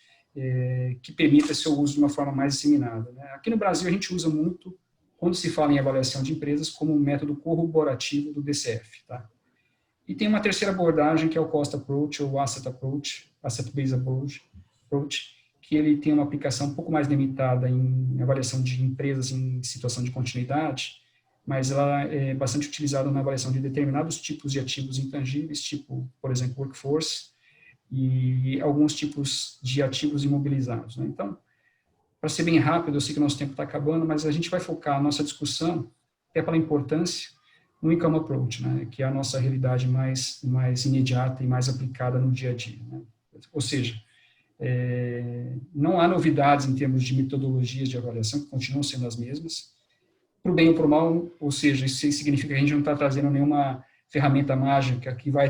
que permita seu uso de uma forma mais disseminada, né? Aqui no Brasil, a gente usa muito, quando se fala em avaliação de empresas, como um método corroborativo do DCF, tá? E tem uma terceira abordagem, que é o Cost Approach, ou Asset Approach, Asset Based Approach, que ele tem uma aplicação um pouco mais limitada em avaliação de empresas em situação de continuidade, mas ela é bastante utilizada na avaliação de determinados tipos de ativos intangíveis, tipo, por exemplo, workforce, e alguns tipos de ativos imobilizados, né? Então, para ser bem rápido, eu sei que o nosso tempo está acabando, mas a gente vai focar a nossa discussão, até pela importância, no Income Approach, né, que é a nossa realidade mais imediata e mais aplicada no dia a dia, né? Ou seja, não há novidades em termos de metodologias de avaliação, que continuam sendo as mesmas, para o bem ou para o mal, ou seja, isso significa que a gente não está trazendo nenhuma ferramenta mágica que vai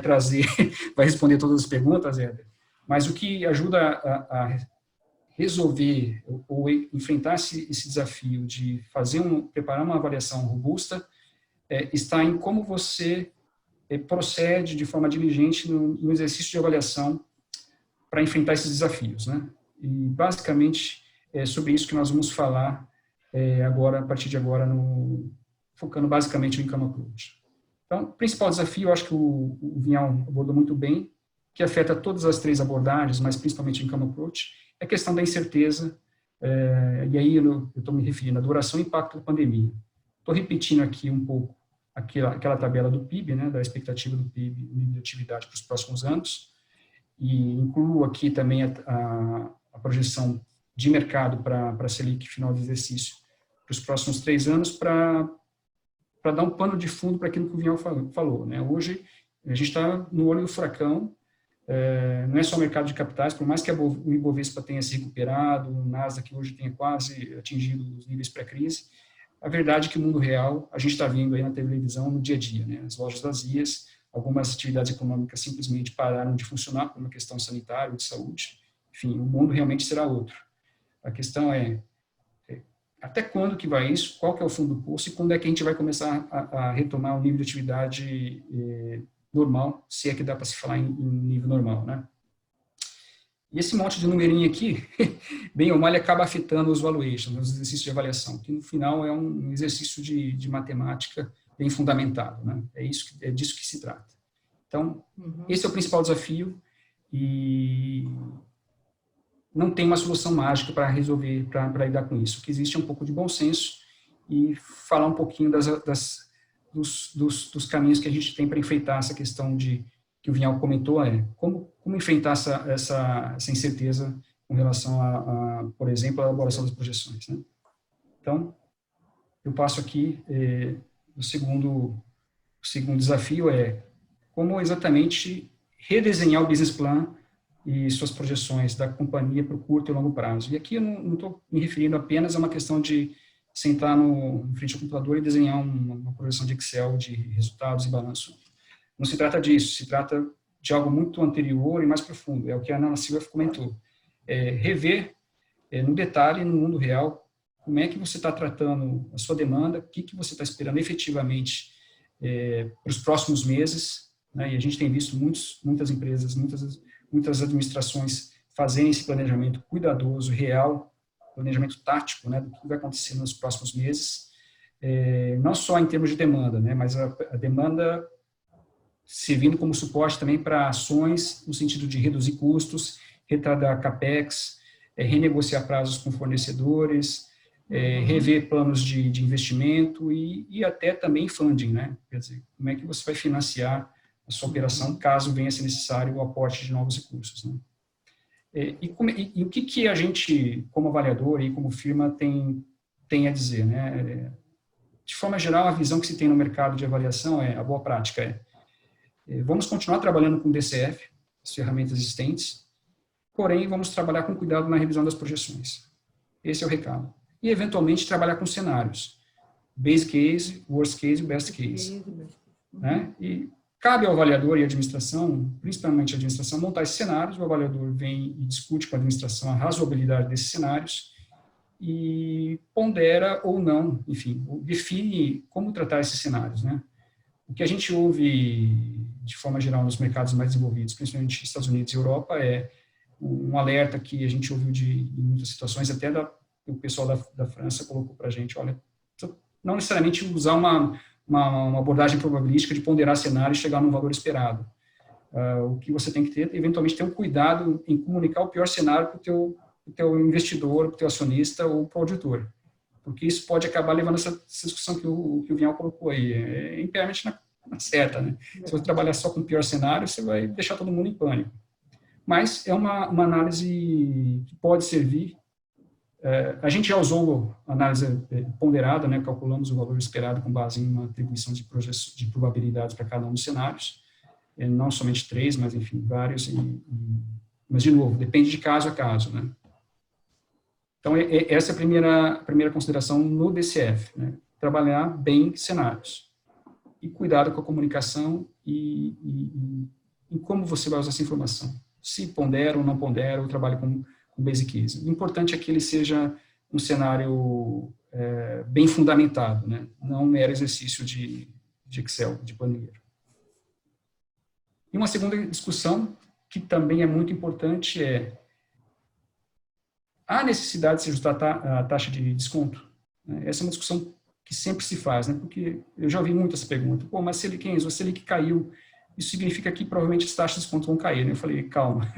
responder todas as perguntas, Éder, mas o que ajuda a resolver ou enfrentar esse desafio de preparar uma avaliação robusta está em como você procede de forma diligente no exercício de avaliação para enfrentar esses desafios, né? E, basicamente, é sobre isso que nós vamos falar agora, a partir de agora, focando basicamente no Income Approach. Então, o principal desafio, eu acho que o Vinhal abordou muito bem, que afeta todas as 3 abordagens, mas principalmente o Income Approach, é a questão da incerteza, e aí eu estou me referindo à duração e impacto da pandemia. Estou repetindo aqui um pouco aquela tabela do PIB, né, da expectativa do PIB, nível de atividade para os próximos anos, e incluo aqui também a projeção de mercado para a Selic final de exercício para os próximos 3 anos, para dar um pano de fundo para aquilo que o Vinhal falou, né? Hoje, a gente está no olho do furacão, não é só o mercado de capitais, por mais que o Ibovespa tenha se recuperado, o Nasdaq hoje tenha quase atingido os níveis pré-crise, a verdade é que o mundo real, a gente está vendo aí na televisão no dia a dia, né? As lojas vazias, algumas atividades econômicas simplesmente pararam de funcionar por uma questão sanitária ou de saúde. Enfim, o mundo realmente será outro. A questão é até quando que vai isso, qual que é o fundo do poço e quando é que a gente vai começar a retomar o nível de atividade normal, se é que dá para se falar em nível normal, né? E esse monte de numerinho aqui, bem ou mal, ele acaba afetando os valuations, os exercícios de avaliação, que no final é um exercício de matemática bem fundamentado, né? É disso que se trata. Então, esse é o principal desafio. e não tem uma solução mágica para resolver, para lidar com isso. O que existe é um pouco de bom senso e falar um pouquinho dos caminhos que a gente tem para enfrentar essa questão que o Vinhal comentou, como enfrentar essa incerteza com relação por exemplo, à elaboração das projeções, né? Então, eu passo aqui, o segundo desafio como exatamente redesenhar o business plan e suas projeções da companhia para o curto e longo prazo. E aqui eu não estou me referindo apenas a uma questão de sentar em frente ao computador e desenhar uma projeção de Excel de resultados e balanço. Não se trata disso, se trata de algo muito anterior e mais profundo. É o que a Ana Silva comentou. Rever no detalhe, no mundo real, como é que você está tratando a sua demanda, o que você está esperando efetivamente para os próximos meses, né? E a gente tem visto muitas empresas, muitas administrações fazerem esse planejamento cuidadoso, real, planejamento tático, né, do que vai acontecer nos próximos meses, não só em termos de demanda, né, mas a demanda servindo como suporte também para ações no sentido de reduzir custos, retardar capex, renegociar prazos com fornecedores, rever planos de investimento e até também funding, né? Quer dizer, como é que você vai financiar a sua operação caso venha a ser necessário o aporte de novos recursos, né? E o que a gente, como avaliador e como firma, tem a dizer, né? De forma geral, a visão que se tem no mercado de avaliação a boa prática vamos continuar trabalhando com DCF, as ferramentas existentes, porém, vamos trabalhar com cuidado na revisão das projeções. Esse é o recado. E, eventualmente, trabalhar com cenários. Base case, worst case e best case. Né? E cabe ao avaliador e à administração, principalmente à administração, montar esses cenários. O avaliador vem e discute com a administração a razoabilidade desses cenários e pondera ou não, enfim, define como tratar esses cenários, né? O que a gente ouve, de forma geral, nos mercados mais desenvolvidos, principalmente Estados Unidos e Europa, um alerta que a gente ouviu em muitas situações, até o pessoal da França colocou para a gente, olha, não necessariamente usar uma abordagem probabilística de ponderar cenário e chegar num valor esperado. O que você tem que ter, eventualmente, ter um cuidado em comunicar o pior cenário para o teu investidor, para o teu acionista ou para o auditor. Porque isso pode acabar levando essa discussão que o Vinhal colocou aí. É impairment na certa, né? Se você trabalhar só com o pior cenário, você vai deixar todo mundo em pânico. Mas é uma análise que pode servir. A gente já usou análise ponderada, né? Calculamos o valor esperado com base em uma atribuição de probabilidades para cada um dos cenários. Não somente 3, mas, enfim, vários. Mas, de novo, depende de caso a caso, né? Então, essa é a primeira consideração no DCF, né? Trabalhar bem cenários. E cuidado com a comunicação e como você vai usar essa informação. Se pondera ou não pondera, ou trabalha com basic case. O importante é que ele seja um cenário bem fundamentado, né? Não um mero exercício de Excel, de planilheiro. E uma segunda discussão, que também é muito importante, há necessidade de se ajustar a taxa de desconto? Essa é uma discussão que sempre se faz, né? Porque eu já ouvi muitas perguntas. Pô, mas o Selic caiu, isso significa que provavelmente as taxas de desconto vão cair, né? Eu falei, calma,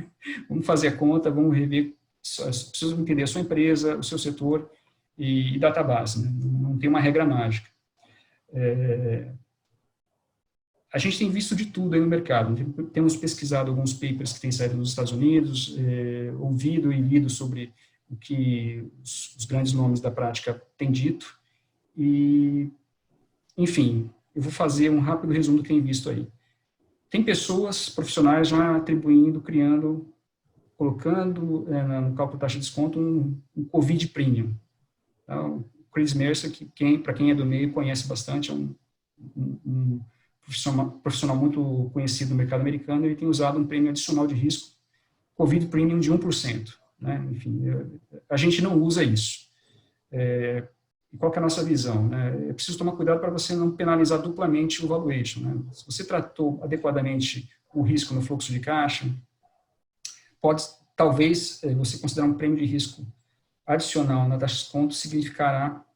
vamos fazer a conta, vamos rever, preciso entender a sua empresa, o seu setor e database, né? Não tem uma regra mágica. A gente tem visto de tudo aí no mercado. Temos pesquisado alguns papers que têm saído nos Estados Unidos, ouvido e lido sobre o que os grandes nomes da prática têm dito. E, enfim, eu vou fazer um rápido resumo do que tem visto aí. Tem pessoas, profissionais, já atribuindo, criando, colocando no cálculo da taxa de desconto um Covid Premium. Então, o Chris Mercer, para quem é do meio, conhece bastante, é um profissional muito conhecido no mercado americano, ele tem usado um prêmio adicional de risco, Covid Premium de 1%. Né? Enfim, a gente não usa isso. E qual que é a nossa visão? Né? É preciso tomar cuidado para você não penalizar duplamente o valuation. Né? Se você tratou adequadamente o risco no fluxo de caixa, talvez você considerar um prêmio de risco adicional na taxa de desconto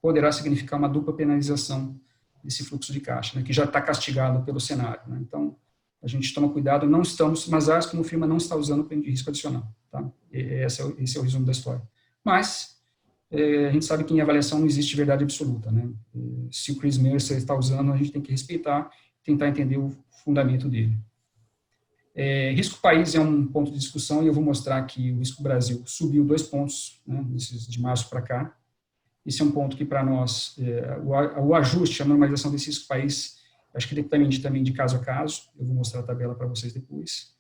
poderá significar uma dupla penalização desse fluxo de caixa, né, que já está castigado pelo cenário. Né? Então, a gente toma cuidado, não estamos, Mazars como firma não está usando prêmio de risco adicional, tá? Esse é o resumo da história. Mas, a gente sabe que em avaliação não existe verdade absoluta, né? Se o Chris Mercer está usando, a gente tem que respeitar, tentar entender o fundamento dele. Risco país é um ponto de discussão e eu vou mostrar que o risco Brasil subiu 2 pontos, né, de março para cá. Esse é um ponto que para nós, o ajuste, a normalização desse risco país, acho que depende também de caso a caso, eu vou mostrar a tabela para vocês depois.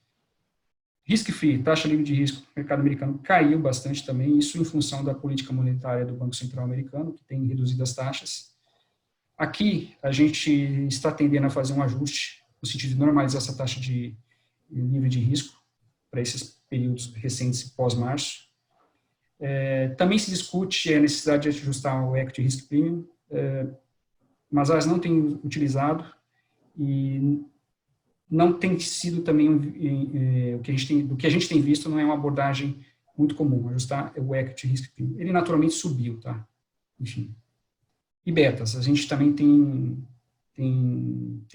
Risk free, taxa livre de risco, mercado americano caiu bastante também, isso em função da política monetária do Banco Central americano, que tem reduzido as taxas. Aqui, a gente está tendendo a fazer um ajuste, no sentido de normalizar essa taxa de livre de risco, para esses períodos recentes pós-março. Também se discute a necessidade de ajustar o Equity Risk Premium, mas elas não têm utilizado e não tem sido também do que a gente tem visto, não é uma abordagem muito comum, ajustar o Equity Risk Premium. Ele naturalmente subiu, tá? Enfim. E betas, a gente também tem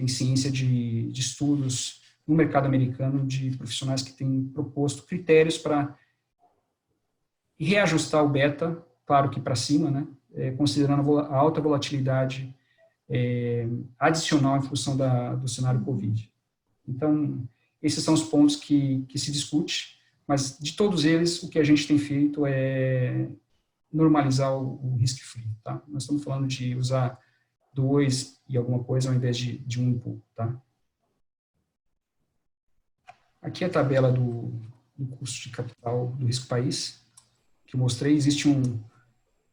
ciência de estudos no mercado americano de profissionais que têm proposto critérios para reajustar o beta, claro que para cima, né, considerando a alta volatilidade adicional em função do cenário Covid. Então, esses são os pontos que se discute, mas de todos eles, o que a gente tem feito é normalizar o risk free, tá? Nós estamos falando de usar 2 e alguma coisa ao invés de 1 e pouco, tá? Aqui é a tabela do custo de capital do risco país, que eu mostrei. Existe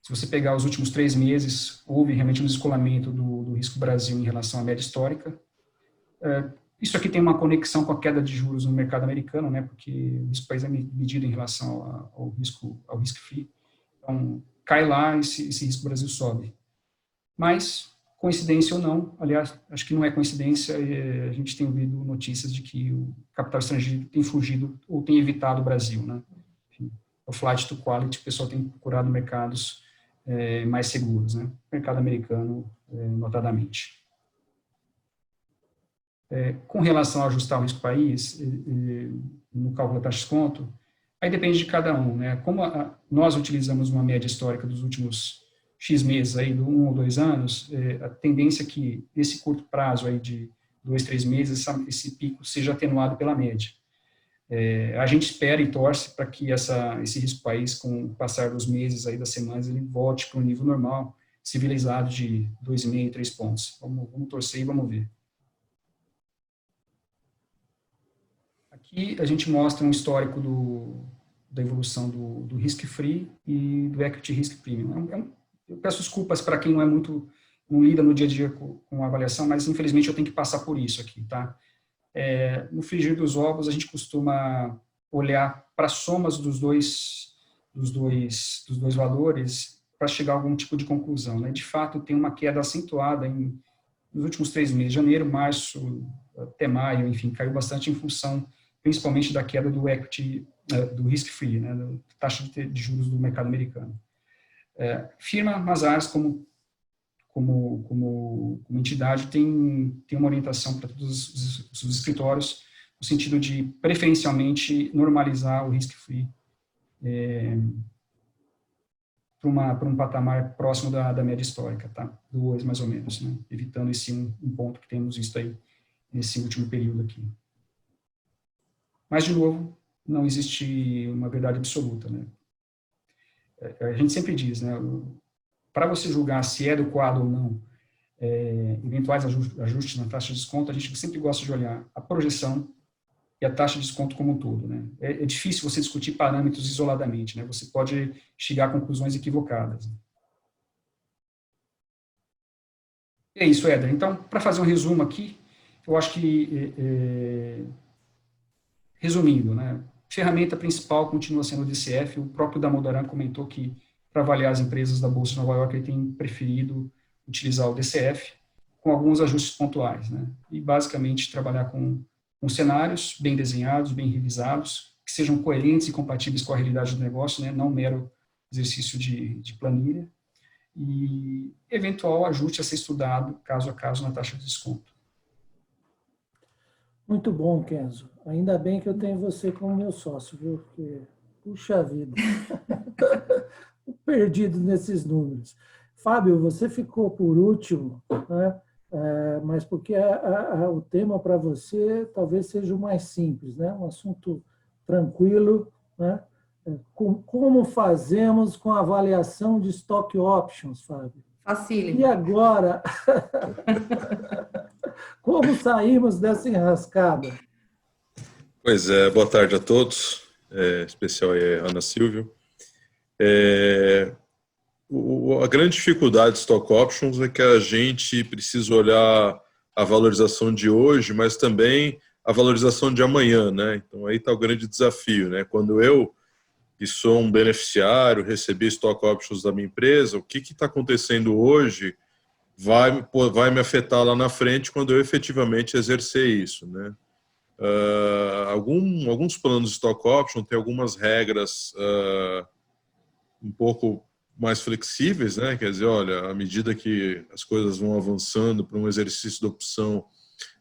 se você pegar os últimos 3 meses, houve realmente um descolamento do risco Brasil em relação à média histórica. Isso aqui tem uma conexão com a queda de juros no mercado americano, né, porque o risco país é medido em relação ao risk free. Então, cai lá, esse risco Brasil sobe. Mas, coincidência ou não, aliás, acho que não é coincidência, a gente tem ouvido notícias de que o capital estrangeiro tem fugido ou tem evitado o Brasil, né? Enfim, o flight to quality, o pessoal tem procurado mercados mais seguros, né? Mercado americano, notadamente. Com relação a ajustar o risco país, no cálculo da taxa de desconto, aí depende de cada um, né? Como nós utilizamos uma média histórica dos últimos X meses, aí, de 1 ou 2 anos, a tendência é que, nesse curto prazo aí de 2, 3 meses, esse pico seja atenuado pela média. A gente espera e torce para que esse risco país, com o passar dos meses, aí, das semanas, ele volte para um nível normal, civilizado de 2,5, 3 pontos. Vamos torcer e vamos ver. Aqui a gente mostra um histórico da evolução do Risk Free e do Equity Risk Premium. Eu peço desculpas para quem não lida no dia a dia com a avaliação, mas infelizmente eu tenho que passar por isso aqui, tá? No frigir dos ovos, a gente costuma olhar para somas dos dois valores para chegar a algum tipo de conclusão, né? De fato, tem uma queda acentuada nos últimos 3 meses, janeiro, março, até maio, enfim, caiu bastante em função principalmente da queda do equity, do risk free, né, da taxa de juros do mercado americano. Firma Mazars, como entidade, tem uma orientação para todos os escritórios, no sentido de, preferencialmente, normalizar o risk free para um patamar próximo da média histórica, tá? 2, mais ou menos, né? Evitando esse um ponto que temos visto aí nesse último período aqui. Mas, de novo, não existe uma verdade absoluta, né? A gente sempre diz, né? Para você julgar se é adequado ou não eventuais ajustes na taxa de desconto, a gente sempre gosta de olhar a projeção e a taxa de desconto como um todo, né? É difícil você discutir parâmetros isoladamente, né? Você pode chegar a conclusões equivocadas. É isso, Éder. Então, para fazer um resumo aqui, eu acho que, resumindo, né? A ferramenta principal continua sendo o DCF. O próprio Damodaran comentou que, para avaliar as empresas da Bolsa de Nova York, ele tem preferido utilizar o DCF, com alguns ajustes pontuais, né? E, basicamente, trabalhar com cenários bem desenhados, bem revisados, que sejam coerentes e compatíveis com a realidade do negócio, né? Não mero exercício de planilha, e eventual ajuste a ser estudado, caso a caso, na taxa de desconto. Muito bom, Kenzo. Ainda bem que eu tenho você como meu sócio, viu? Porque, puxa vida, perdido nesses números. Fábio, você ficou por último, né? Mas porque o tema para você talvez seja o mais simples, né? Um assunto tranquilo, né? Como fazemos com a avaliação de stock options, Fábio? E Facílimo. agora, como saímos dessa enrascada? Pois é, boa tarde a todos, especial aí a Ana Silvio. A grande dificuldade de stock options é que a gente precisa olhar a valorização de hoje, mas também a valorização de amanhã, né? Então aí está o grande desafio, né? Quando eu, que sou um beneficiário, recebi stock options da minha empresa, o que está acontecendo hoje vai me afetar lá na frente quando eu efetivamente exercer isso, né? Alguns planos de stock option têm algumas regras um pouco mais flexíveis, né? Quer dizer, olha, à medida que as coisas vão avançando para um exercício de opção,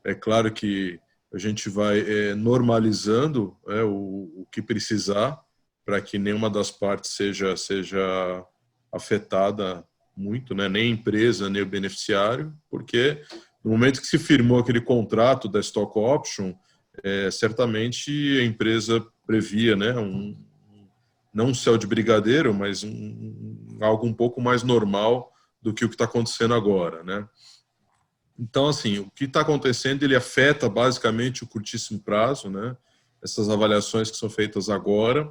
é claro que a gente vai normalizando o que precisar para que nenhuma das partes seja afetada muito, né? Nem a empresa, nem o beneficiário, porque no momento que se firmou aquele contrato da stock option, certamente a empresa previa, né, não um céu de brigadeiro, mas algo um pouco mais normal do que o que está acontecendo agora, né? Então, assim, o que está acontecendo, ele afeta basicamente o curtíssimo prazo, né? Essas avaliações que são feitas agora,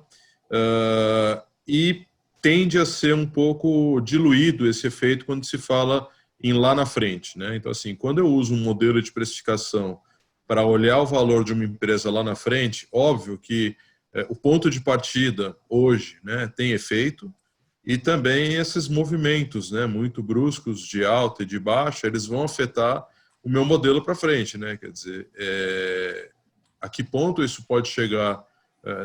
e tende a ser um pouco diluído esse efeito quando se fala em lá na frente, né? Então, assim, quando eu uso um modelo de precificação para olhar o valor de uma empresa lá na frente, óbvio que o ponto de partida hoje, né, tem efeito, e também esses movimentos, né, muito bruscos de alta e de baixa, eles vão afetar o meu modelo para frente, né? Quer dizer, a que ponto isso pode chegar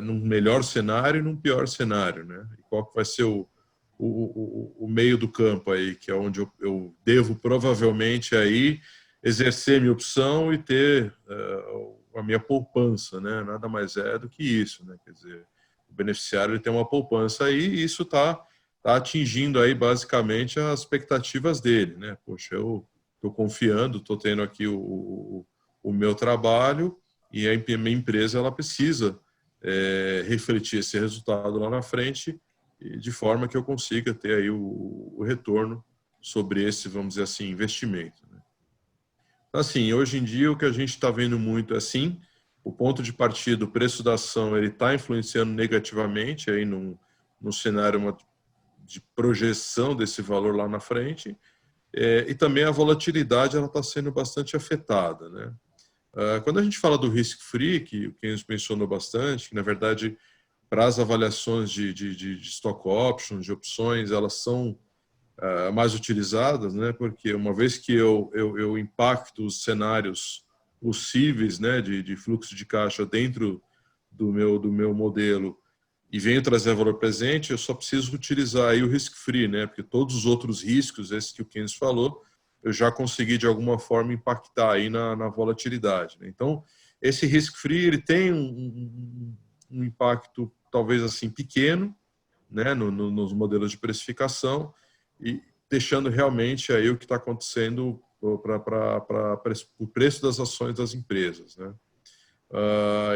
num melhor cenário e num pior cenário, né? E qual que vai ser o meio do campo aí, que é onde eu devo provavelmente aí exercer minha opção e ter a minha poupança, né? Nada mais é do que isso, né? Quer dizer, o beneficiário ele tem uma poupança aí e isso está atingindo aí basicamente as expectativas dele, né? Poxa, eu estou confiando, estou tendo aqui o meu trabalho e a minha empresa ela precisa refletir esse resultado lá na frente de forma que eu consiga ter aí o retorno sobre esse, vamos dizer assim, investimento, né? Assim, hoje em dia o que a gente está vendo muito é assim, o ponto de partida, o preço da ação, ele está influenciando negativamente aí no cenário de projeção desse valor lá na frente, e também a volatilidade ela está sendo bastante afetada, né? Quando a gente fala do risk-free, que o Kenzo mencionou bastante, que na verdade para as avaliações de stock options, de opções, elas são mais utilizadas, né? Porque uma vez que eu impacto os cenários possíveis, né, de fluxo de caixa dentro do meu modelo e venho trazer valor presente, eu só preciso utilizar aí o risk-free, né? Porque todos os outros riscos, esses que o Kenzo falou, eu já consegui de alguma forma impactar aí na volatilidade, né? Então, esse risk-free ele tem um impacto talvez assim pequeno, né, nos modelos de precificação e deixando realmente aí o que está acontecendo para o preço das ações das empresas, né?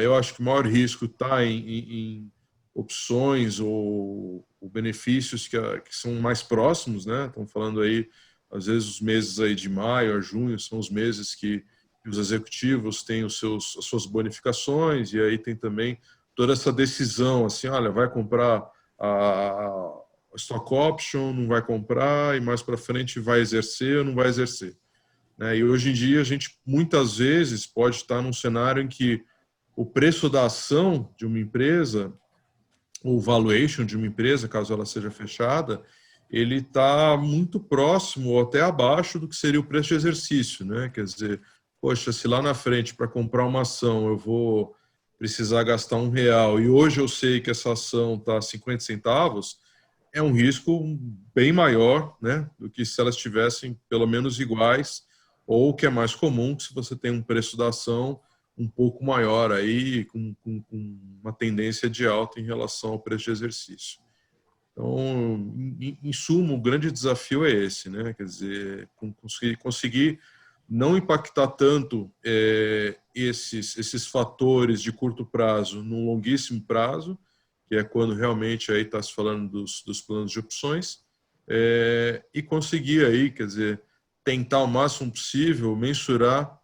Eu acho que o maior risco está em opções ou benefícios que são mais próximos, né? Estamos falando aí, às vezes, os meses aí de maio a junho são os meses que os executivos têm as suas bonificações e aí tem também toda essa decisão, assim, olha, vai comprar a stock option, não vai comprar e mais para frente vai exercer ou não vai exercer, né? E hoje em dia a gente muitas vezes pode estar num cenário em que o preço da ação de uma empresa, o valuation de uma empresa, caso ela seja fechada, ele está muito próximo ou até abaixo do que seria o preço de exercício, né? Quer dizer, poxa, se lá na frente para comprar uma ação eu vou precisar gastar R$1 e hoje eu sei que essa ação está 50 centavos, é um risco bem maior, né, do que se elas estivessem pelo menos iguais, ou o que é mais comum, se você tem um preço da ação um pouco maior aí, com uma tendência de alta em relação ao preço de exercício. Então, em suma, o grande desafio é esse, né? Quer dizer, conseguir não impactar tanto esses fatores de curto prazo no longuíssimo prazo, que é quando realmente aí está se falando dos planos de opções, e conseguir aí, quer dizer, tentar o máximo possível mensurar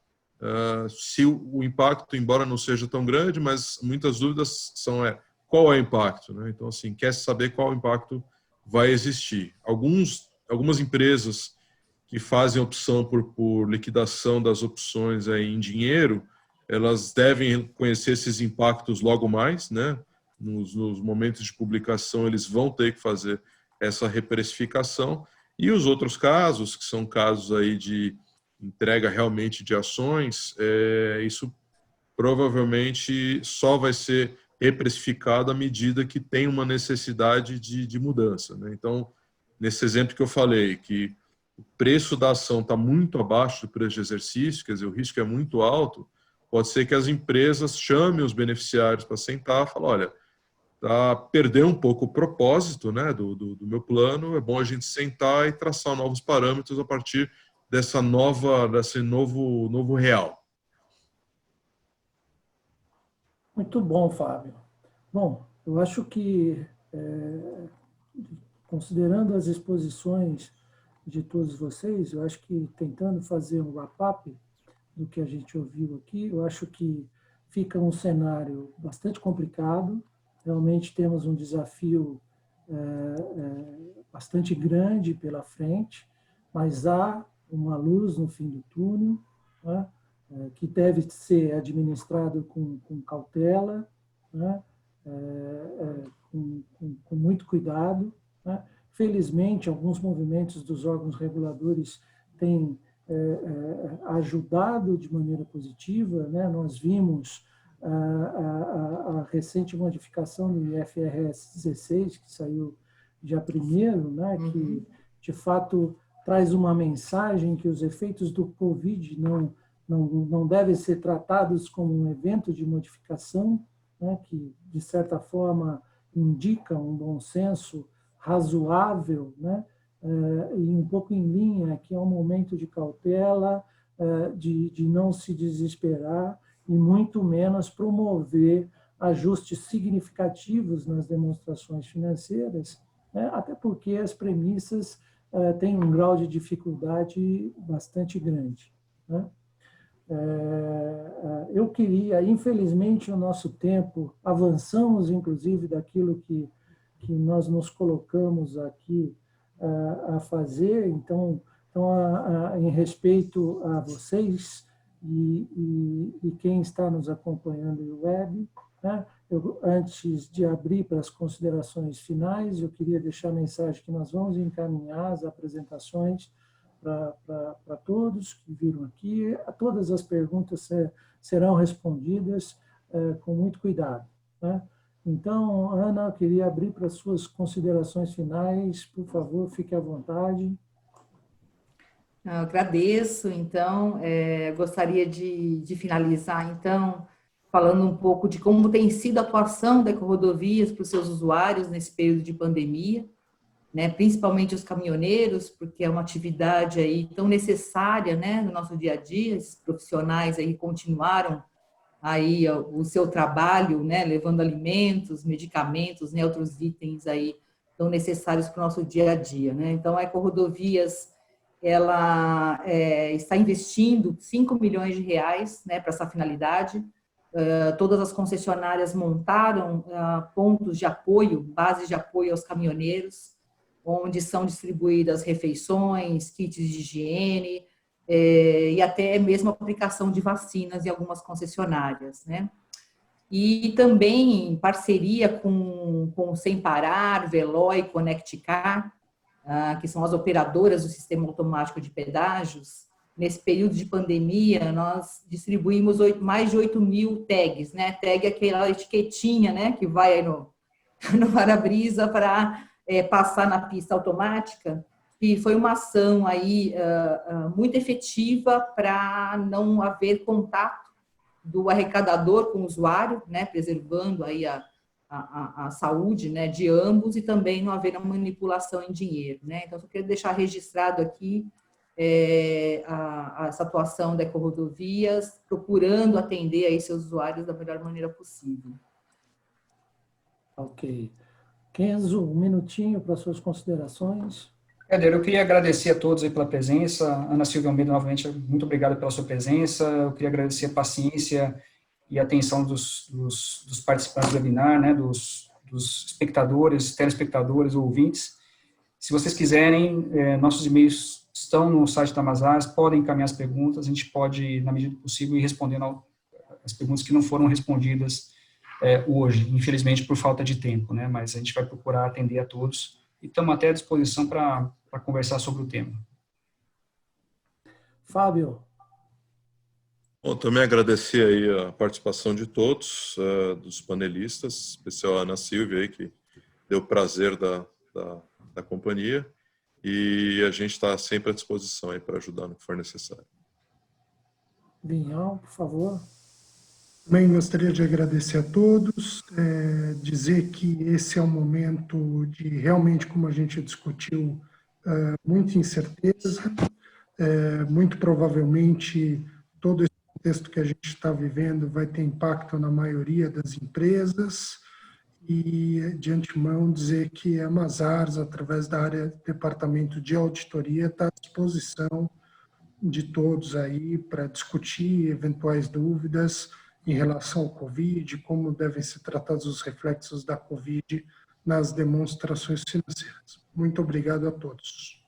se o impacto, embora não seja tão grande, mas muitas dúvidas são qual é o impacto, né? Então, assim, quer saber qual impacto vai existir. Algumas empresas que fazem opção por liquidação das opções aí em dinheiro, elas devem conhecer esses impactos logo mais, né? Nos momentos de publicação, eles vão ter que fazer essa reprecificação. E os outros casos, que são casos aí de entrega realmente de ações, isso provavelmente só vai ser reprecificado à medida que tem uma necessidade de mudança, né? Então, nesse exemplo que eu falei, que o preço da ação está muito abaixo do preço de exercício, quer dizer, o risco é muito alto, pode ser que as empresas chamem os beneficiários para sentar e falar, olha, tá perdendo um pouco o propósito, né, do meu plano, é bom a gente sentar e traçar novos parâmetros a partir desse novo real. Muito bom, Fábio. Bom, eu acho que, considerando as exposições de todos vocês, eu acho que tentando fazer um wrap-up do que a gente ouviu aqui, eu acho que fica um cenário bastante complicado, realmente temos um desafio bastante grande pela frente, mas há uma luz no fim do túnel, né, que deve ser administrado com cautela, né, com muito cuidado, né. Felizmente, alguns movimentos dos órgãos reguladores têm ajudado de maneira positiva, né. Nós vimos a recente modificação do IFRS 16, que saiu dia 1º, né, que, de fato, traz uma mensagem que os efeitos do Covid não devem ser tratados como um evento de modificação, né, que, de certa forma, indica um bom senso razoável, né, e um pouco em linha, que é um momento de cautela, de não se desesperar e muito menos promover ajustes significativos nas demonstrações financeiras, né, até porque as premissas têm um grau de dificuldade bastante grande, né? Eu queria, infelizmente, o nosso tempo, avançamos, inclusive, daquilo que nós nos colocamos aqui a fazer, então em respeito a vocês e quem está nos acompanhando no web, né, antes de abrir para as considerações finais, eu queria deixar a mensagem que nós vamos encaminhar as apresentações para todos que viram aqui. Todas as perguntas serão respondidas com muito cuidado, né? Então, Ana, eu queria abrir para as suas considerações finais. Por favor, fique à vontade. Eu agradeço. Então, gostaria de finalizar, então, falando um pouco de como tem sido a atuação da Ecorodovias para os seus usuários nesse período de pandemia, né, principalmente os caminhoneiros, porque é uma atividade aí tão necessária, né, no nosso dia a dia. Esses profissionais aí continuaram aí o seu trabalho, né, levando alimentos, medicamentos, né, outros itens aí tão necessários para o nosso dia a dia, né? Então, a Ecorodovias, ela está investindo 5 milhões de reais, né, para essa finalidade. Todas as concessionárias montaram pontos de apoio, bases de apoio aos caminhoneiros, onde são distribuídas refeições, kits de higiene, e até mesmo aplicação de vacinas em algumas concessionárias, né? E também em parceria com o Sem Parar, Veloy e ConectCar, que são as operadoras do sistema automático de pedágios. Nesse período de pandemia, nós distribuímos mais de 8.000 tags, né? Tag é aquela etiquetinha, né, que vai aí no para-brisa para passar na pista automática, que foi uma ação aí muito efetiva para não haver contato do arrecadador com o usuário, né, preservando aí a saúde, né, de ambos, e também não haver manipulação em dinheiro, né? Então, eu queria deixar registrado aqui essa atuação da Ecorodovias, procurando atender aí seus usuários da melhor maneira possível. Ok. Kenzo, um minutinho para suas considerações. Éder, eu queria agradecer a todos aí pela presença. Ana Silvia Almeida, novamente, muito obrigado pela sua presença. Eu queria agradecer a paciência e a atenção dos participantes do webinar, né, dos espectadores, telespectadores, ouvintes. Se vocês quiserem, nossos e-mails estão no site da Mazars, podem encaminhar as perguntas, a gente pode, na medida do possível, ir respondendo as perguntas que não foram respondidas hoje, infelizmente por falta de tempo, né, mas a gente vai procurar atender a todos e estamos até à disposição para conversar sobre o tema. Fábio. Bom, também agradecer aí a participação de todos, dos panelistas, em especial a Ana Silvia, aí, que deu o prazer da companhia, e a gente está sempre à disposição aí para ajudar no que for necessário. Vinhal, por favor. Também gostaria de agradecer a todos, dizer que esse é um momento de realmente, como a gente discutiu, muita incerteza, muito provavelmente todo esse contexto que a gente está vivendo vai ter impacto na maioria das empresas, e de antemão dizer que a Mazars, através da área departamento de auditoria, está à disposição de todos aí para discutir eventuais dúvidas em relação ao Covid, como devem ser tratados os reflexos da Covid nas demonstrações financeiras. Muito obrigado a todos.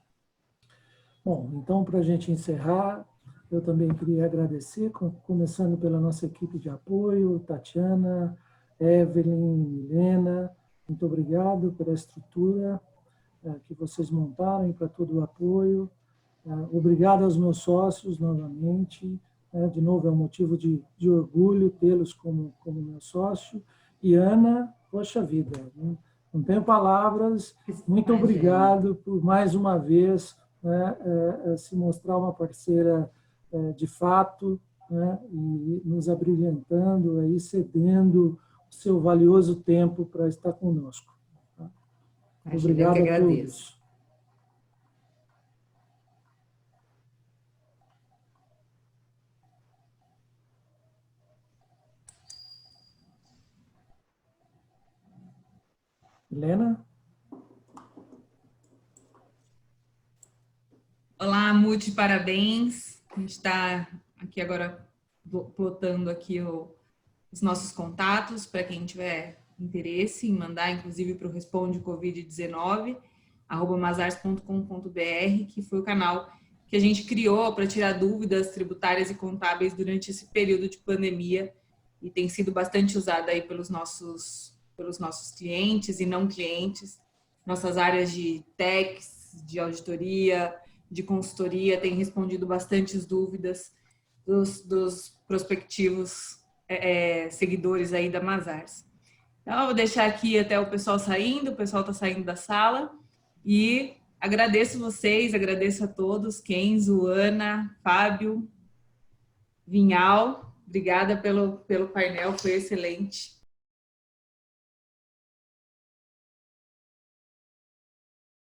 Bom, então, para a gente encerrar, eu também queria agradecer, começando pela nossa equipe de apoio, Tatiana, Evelyn, Milena, muito obrigado pela estrutura que vocês montaram e para todo o apoio. Obrigado aos meus sócios, novamente. De novo, é um motivo de orgulho tê-los como meu sócio. E Ana, poxa vida, não tenho palavras. Muito obrigado por, mais uma vez, se mostrar uma parceira de fato, e nos abrilhantando, aí, cedendo o seu valioso tempo para estar conosco. Tá? Obrigado eu que a agradeço. todos. Helena? Olá, Muti, parabéns. A gente está aqui agora plotando aqui os nossos contatos para quem tiver interesse em mandar, inclusive para o Responde Covid-19, @mazars.com.br, que foi o canal que a gente criou para tirar dúvidas tributárias e contábeis durante esse período de pandemia e tem sido bastante usada aí pelos nossos clientes e não clientes. Nossas áreas de techs, de auditoria, de consultoria têm respondido bastantes dúvidas dos prospectivos seguidores aí da Mazars. Então, eu vou deixar aqui até o pessoal saindo, o pessoal está saindo da sala, e agradeço vocês, agradeço a todos, Kenzo, Ana, Fábio, Vinhal, obrigada pelo painel, foi excelente.